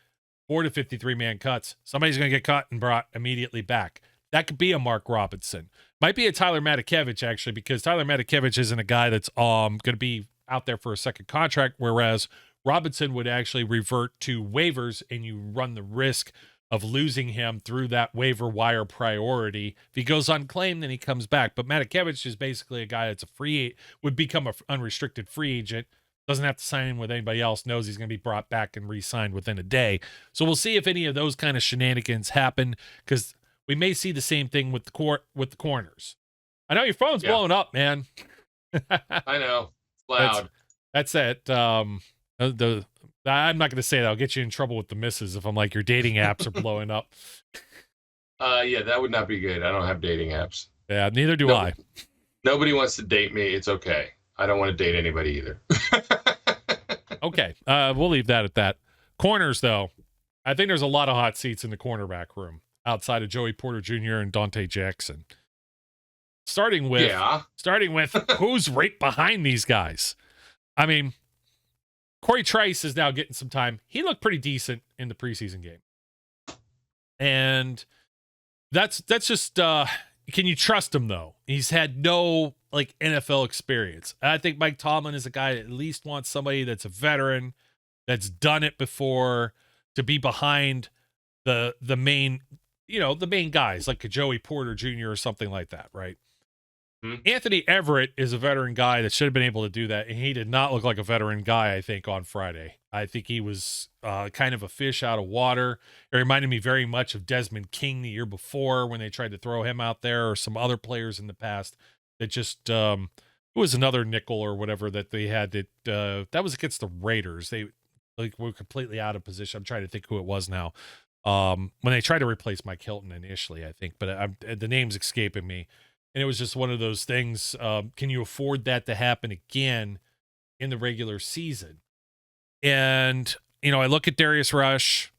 Speaker 2: for the 53-man cuts, somebody's going to get cut and brought immediately back. That could be a Mark Robinson. Might be a Tyler Matakevich, actually, because Tyler Matakevich isn't a guy that's going to be out there for a second contract, whereas Robinson would actually revert to waivers, and you run the risk of losing him through that waiver wire priority. If he goes unclaimed, then he comes back. But Matakevich is basically a guy that's would become an unrestricted free agent, doesn't have to sign in with anybody else, knows he's going to be brought back and re-signed within a day. So we'll see if any of those kind of shenanigans happen, because we may see the same thing with the corners. I know your phone's blowing up, man.
Speaker 3: I know. It's loud.
Speaker 2: That's it. I'm not going to say that. I'll get you in trouble with the missus if I'm like, your dating apps are blowing up.
Speaker 3: Yeah, that would not be good. I don't have dating apps.
Speaker 2: Yeah, neither do I.
Speaker 3: Nobody wants to date me. It's okay. I don't want to date anybody either.
Speaker 2: Okay, we'll leave that at that. Corners, though, I think there's a lot of hot seats in the cornerback room outside of Joey Porter Jr. and Dante Jackson. Starting with who's right behind these guys. I mean, Corey Trice is now getting some time. He looked pretty decent in the preseason game. And that's just can you trust him, though? He's had no like NFL experience. I think Mike Tomlin is a guy that at least wants somebody that's a veteran, that's done it before, to be behind the main, the main guys like a Joey Porter Jr. or something like that, right? Anthony Everett is a veteran guy that should have been able to do that, and he did not look like a veteran guy, I think, on Friday. I think he was kind of a fish out of water. It reminded me very much of Desmond King the year before when they tried to throw him out there, or some other players in the past that just it was another nickel or whatever that they had that was against the Raiders. They were completely out of position. I'm trying to think who it was now. When they tried to replace Mike Hilton initially, I think, but the name's escaping me. And it was just one of those things. Can you afford that to happen again in the regular season? And, I look at Darius Rush.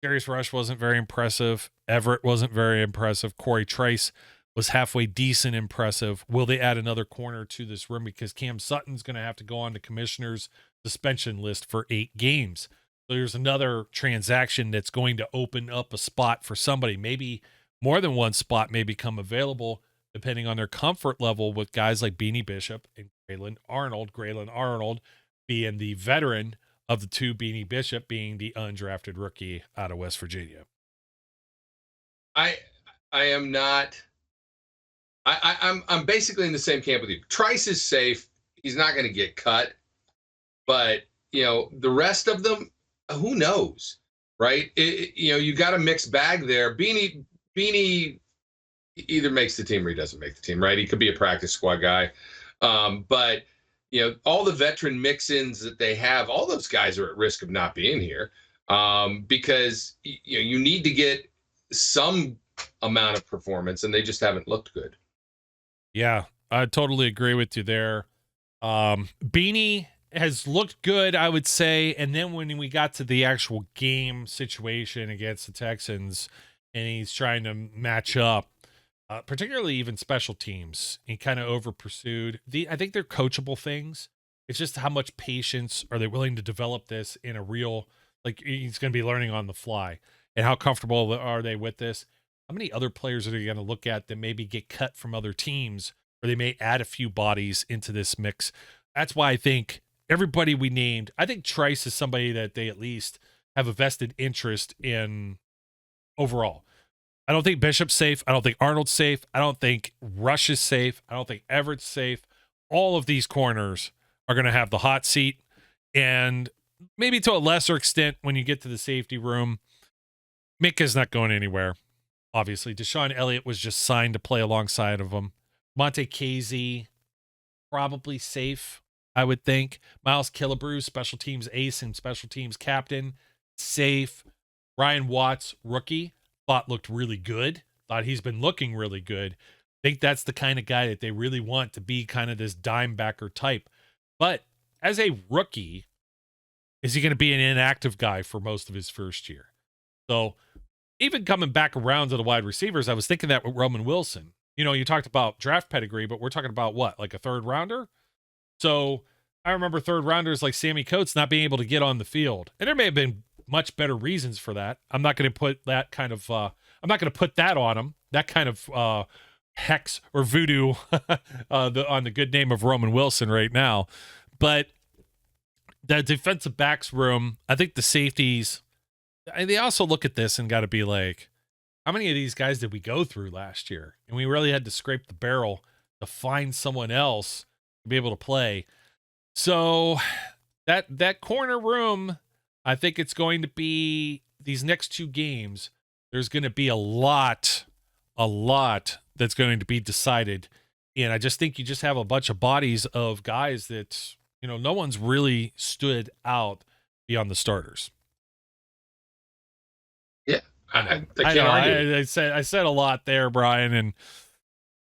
Speaker 2: Darius Rush wasn't very impressive. Everett wasn't very impressive. Corey Trice was halfway decent impressive. Will they add another corner to this room? Because Cam Sutton's going to have to go on the commissioner's suspension list for 8 games. So there's another transaction that's going to open up a spot for somebody. Maybe more than one spot may become available, depending on their comfort level with guys like Beanie Bishop and Grayland Arnold. Grayland Arnold being the veteran of the two, Beanie Bishop being the undrafted rookie out of West Virginia.
Speaker 3: I am not. I'm basically in the same camp with you. Trice is safe. He's not going to get cut. But, the rest of them, who knows, right? You got a mixed bag there. Beanie either makes the team or he doesn't make the team, right? He could be a practice squad guy. But, all the veteran mix-ins that they have, all those guys are at risk of not being here because, you need to get some amount of performance, and they just haven't looked good.
Speaker 2: Yeah, I totally agree with you there. Beanie has looked good, I would say. And then when we got to the actual game situation against the Texans and he's trying to match up, particularly even special teams, he kind of over pursued. I think they're coachable things. It's just how much patience are they willing to develop this in a real, like he's going to be learning on the fly, and how comfortable are they with this? How many other players are they going to look at that maybe get cut from other teams, or they may add a few bodies into this mix? That's why I think everybody we named, I think Trice is somebody that they at least have a vested interest in overall. I don't think Bishop's safe. I don't think Arnold's safe. I don't think Rush is safe. I don't think Everett's safe. All of these corners are going to have the hot seat. And maybe to a lesser extent, when you get to the safety room, Mika's not going anywhere. Obviously, Deshaun Elliott was just signed to play alongside of him. Monte Casey, probably safe, I would think. Miles Killebrew, special teams ace and special teams captain, safe. Ryan Watts, rookie, thought looked really good. Thought he's been looking really good. Think that's the kind of guy that they really want to be kind of this dime backer type. But as a rookie, is he going to be an inactive guy for most of his first year? So even coming back around to the wide receivers, I was thinking that with Roman Wilson. You talked about draft pedigree, but we're talking about what, like a third rounder? So I remember third rounders like Sammy Coates not being able to get on the field. And there may have been much better reasons for that. I'm not going to put that kind of, I'm not going to put that on him, that kind of hex or voodoo on the good name of Roman Wilson right now. But the defensive backs room, I think the safeties, they also look at this and got to be like, how many of these guys did we go through last year? And we really had to scrape the barrel to find someone else to be able to play. So that corner room, I think it's going to be these next 2 games. There's going to be a lot that's going to be decided. And I just think you just have a bunch of bodies of guys that, no one's really stood out beyond the starters.
Speaker 3: Yeah. I can't
Speaker 2: know.
Speaker 3: argue.
Speaker 2: I said a lot there, Brian. And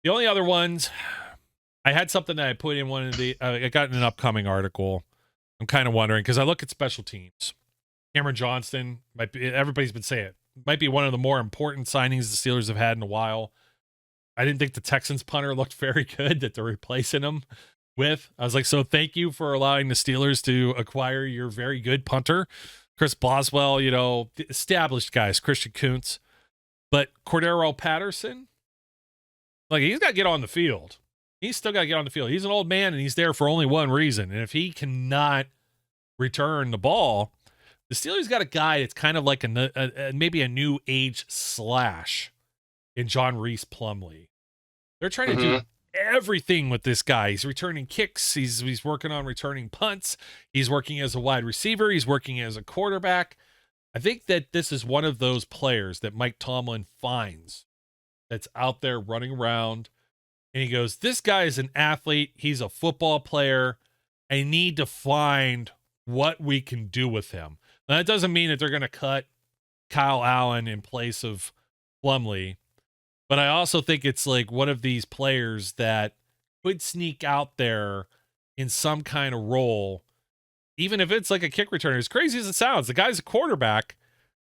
Speaker 2: the only other ones, I had something that I put in one of the, I got in an upcoming article. I'm kind of wondering, because I look at special teams. Cameron Johnston, everybody's been saying it, might be one of the more important signings the Steelers have had in a while. I didn't think the Texans punter looked very good that they're replacing him with. I was like, so thank you for allowing the Steelers to acquire your very good punter. Chris Boswell, the established guys, Christian Kuntz. But Cordero Patterson, he's got to get on the field. He's still got to get on the field. He's an old man, and he's there for only one reason. And if he cannot return the ball, the Steelers got a guy that's kind of like maybe a new age slash in John Reese Plumlee. They're trying to do everything with this guy. He's returning kicks. He's working on returning punts. He's working as a wide receiver. He's working as a quarterback. I think that this is one of those players that Mike Tomlin finds that's out there running around. And he goes, this guy is an athlete. He's a football player. I need to find what we can do with him. Now, that doesn't mean that they're going to cut Kyle Allen in place of Plumlee. But I also think it's like one of these players that could sneak out there in some kind of role, even if it's like a kick returner. As crazy as it sounds, the guy's a quarterback,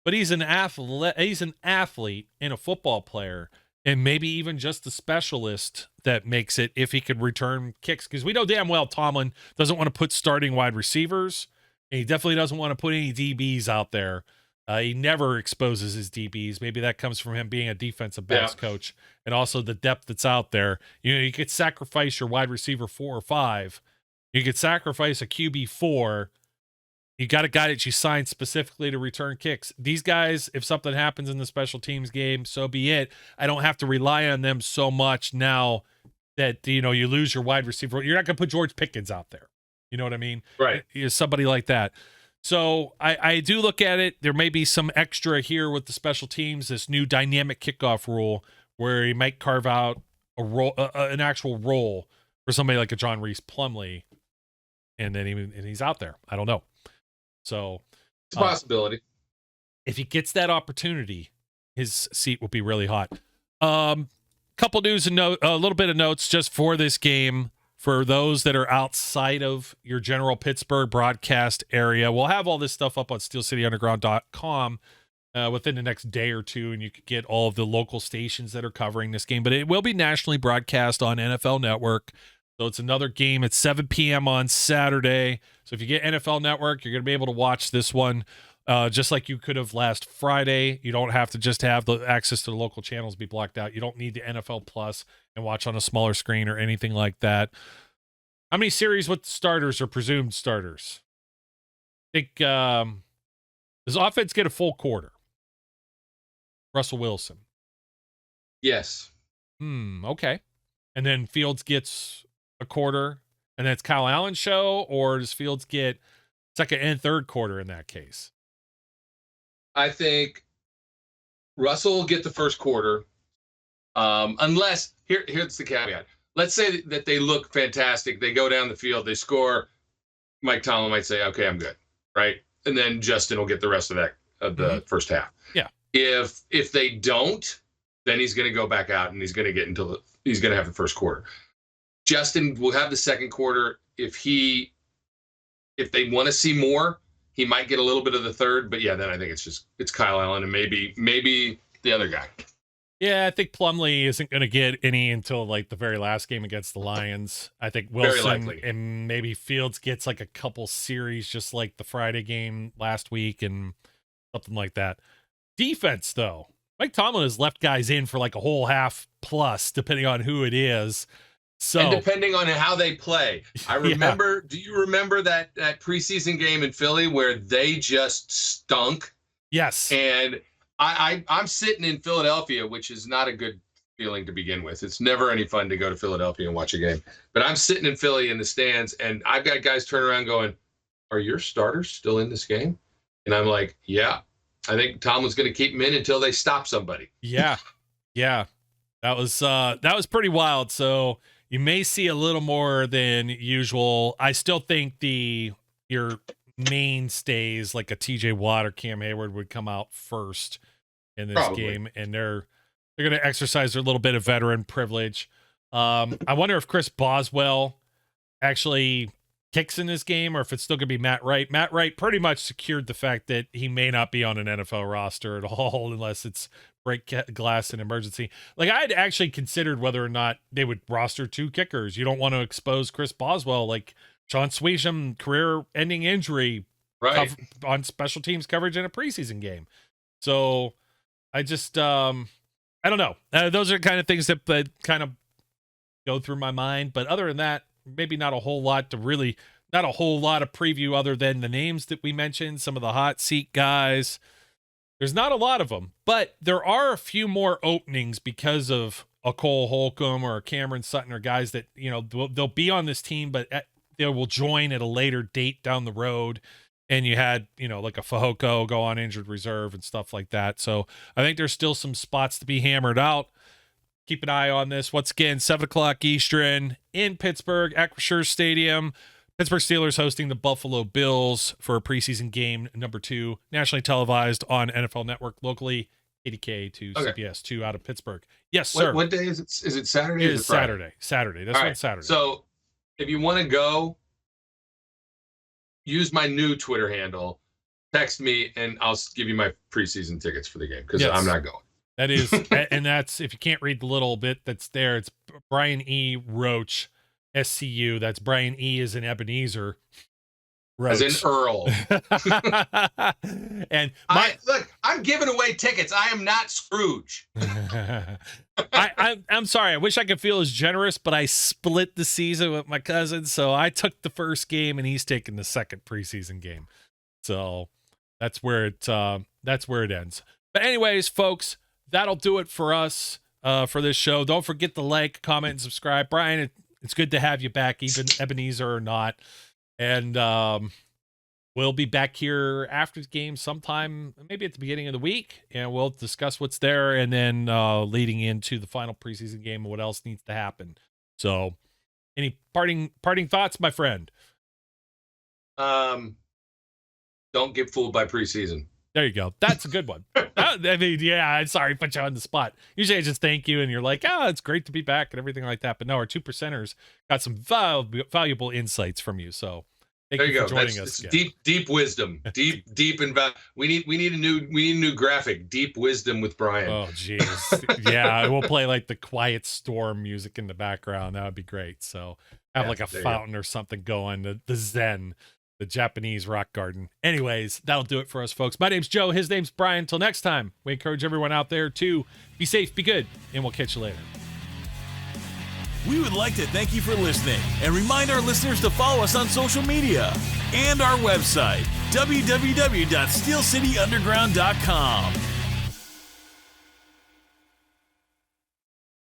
Speaker 2: but he's an athlete. He's an athlete and a football player. And maybe even just a specialist that makes it if he could return kicks. Because we know damn well Tomlin doesn't want to put starting wide receivers. And he definitely doesn't want to put any DBs out there. He never exposes his DBs. Maybe that comes from him being a defensive backs coach. And also the depth that's out there. You could sacrifice your wide receiver 4 or 5. You could sacrifice a QB 4. You got a guy that you signed specifically to return kicks. These guys, if something happens in the special teams game, so be it. I don't have to rely on them so much now that, you lose your wide receiver. You're not going to put George Pickens out there. You know what I mean?
Speaker 3: Right.
Speaker 2: Somebody like that. So I do look at it. There may be some extra here with the special teams, this new dynamic kickoff rule where he might carve out a role, an actual role for somebody like a John Reese Plumlee. And then he's out there. I don't know. So
Speaker 3: it's a possibility.
Speaker 2: If he gets that opportunity, his seat will be really hot. Couple news and a little bit of notes just for this game for those that are outside of your general Pittsburgh broadcast area. We'll have all this stuff up on steelcityunderground.com within the next day or two, and you can get all of the local stations that are covering this game. But it will be nationally broadcast on NFL Network. So it's another game at 7 p.m. on Saturday. So if you get NFL Network, you're going to be able to watch this one just like you could have last Friday. You don't have to just have the access to the local channels be blocked out. You don't need the NFL Plus and watch on a smaller screen or anything like that. How many series with starters or presumed starters? I think does offense get a full quarter? Russell Wilson.
Speaker 3: Yes.
Speaker 2: Okay. And then Fields gets a quarter, and then it's Kyle Allen's show, or does Fields get second and third quarter in that case?
Speaker 3: I think Russell will get the first quarter, unless here's the caveat. Let's say that they look fantastic. They go down the field, they score. Mike Tomlin might say, "Okay, I'm good," right? And then Justin will get the rest of the first half.
Speaker 2: Yeah.
Speaker 3: If they don't, then he's going to go back out and he's going to get he's going to have the first quarter. Justin will have the second quarter. If they want to see more, he might get a little bit of the third. But yeah, then I think it's Kyle Allen and maybe the other guy.
Speaker 2: Yeah, I think Plumlee isn't going to get any until like the very last game against the Lions. I think Wilson and maybe Fields gets like a couple series, just like the Friday game last week and something like that. Defense, though, Mike Tomlin has left guys in for like a whole half plus, depending on who it is. So,
Speaker 3: and depending on how they play. I remember, Do you remember that preseason game in Philly where they just stunk?
Speaker 2: Yes.
Speaker 3: And I'm sitting in Philadelphia, which is not a good feeling to begin with. It's never any fun to go to Philadelphia and watch a game. But I'm sitting in Philly in the stands, and I've got guys turn around going, "Are your starters still in this game?" And I'm like, "Yeah, I think Tomlin's going to keep them in until they stop somebody."
Speaker 2: Yeah. That was pretty wild. So you may see a little more than usual. I still think your mainstays like a TJ Watt or Cam Hayward would come out first in this game, and they're going to exercise their little bit of veteran privilege. I wonder if Chris Boswell actually kicks in this game, or if it's still going to be Matt Wright. Matt Wright pretty much secured the fact that he may not be on an NFL roster at all unless it's break glass in emergency. Like, I had actually considered whether or not they would roster 2 kickers. You don't want to expose Chris Boswell, like Sean Swisham, career-ending injury on special teams coverage in a preseason game. So I just, I don't know. Those are kind of things that kind of go through my mind. But other than that, maybe not a whole lot of preview other than the names that we mentioned, some of the hot seat guys. There's not a lot of them, but there are a few more openings because of a Cole Holcomb or a Cameron Sutton, or guys that, you know, they'll be on this team, but they will join at a later date down the road. And you had, you know, like a Fehoko go on injured reserve and stuff like that. So I think there's still some spots to be hammered out. Keep an eye on this. Once again, 7:00 Eastern in Pittsburgh, Acrisure Stadium. Pittsburgh Steelers hosting the Buffalo Bills for preseason game number 2, nationally televised on NFL Network, locally 80K to CBS 2 out of Pittsburgh. Yes, sir.
Speaker 3: What day is it? Is it Saturday?
Speaker 2: It is Saturday. Saturday. That's right. Saturday.
Speaker 3: So if you want to go, use my new Twitter handle, text me, and I'll give you my preseason tickets for the game, because I'm not going.
Speaker 2: That is, and that's, if you can't read the little bit that's there, it's Brian E. Roach, SCU. That's Brian E. as in Ebenezer Roach.
Speaker 3: As in Earl.
Speaker 2: And
Speaker 3: look, I'm giving away tickets. I am not Scrooge.
Speaker 2: I'm sorry. I wish I could feel as generous, but I split the season with my cousin, so I took the first game and he's taking the second preseason game. So that's where it ends. But anyways, folks, that'll do it for us for this show. Don't forget to like, comment, and subscribe. Brian, it's good to have you back, even Ebenezer or not. And we'll be back here after the game sometime, maybe at the beginning of the week, and we'll discuss what's there, and then leading into the final preseason game and what else needs to happen. So any parting thoughts, my friend?
Speaker 3: Don't get fooled by preseason.
Speaker 2: There you go. That's a good one. I mean, yeah, I'm sorry, put you on the spot. Usually I just thank you and you're like, it's great to be back and everything like that. But no, our 2%ers got some valuable insights from you. So thank you for joining us.
Speaker 3: Deep wisdom. Deep we need a new graphic. Deep wisdom with Brian.
Speaker 2: Oh, jeez. Yeah, we'll play like the Quiet Storm music in the background. That would be great. So have like a fountain or something going, the Zen. The Japanese rock garden. Anyways, that'll do it for us, folks. My name's Joe. His name's Brian. Till next time, we encourage everyone out there to be safe, be good, and we'll catch you later.
Speaker 1: We would like to thank you for listening and remind our listeners to follow us on social media and our website, www.steelcityunderground.com.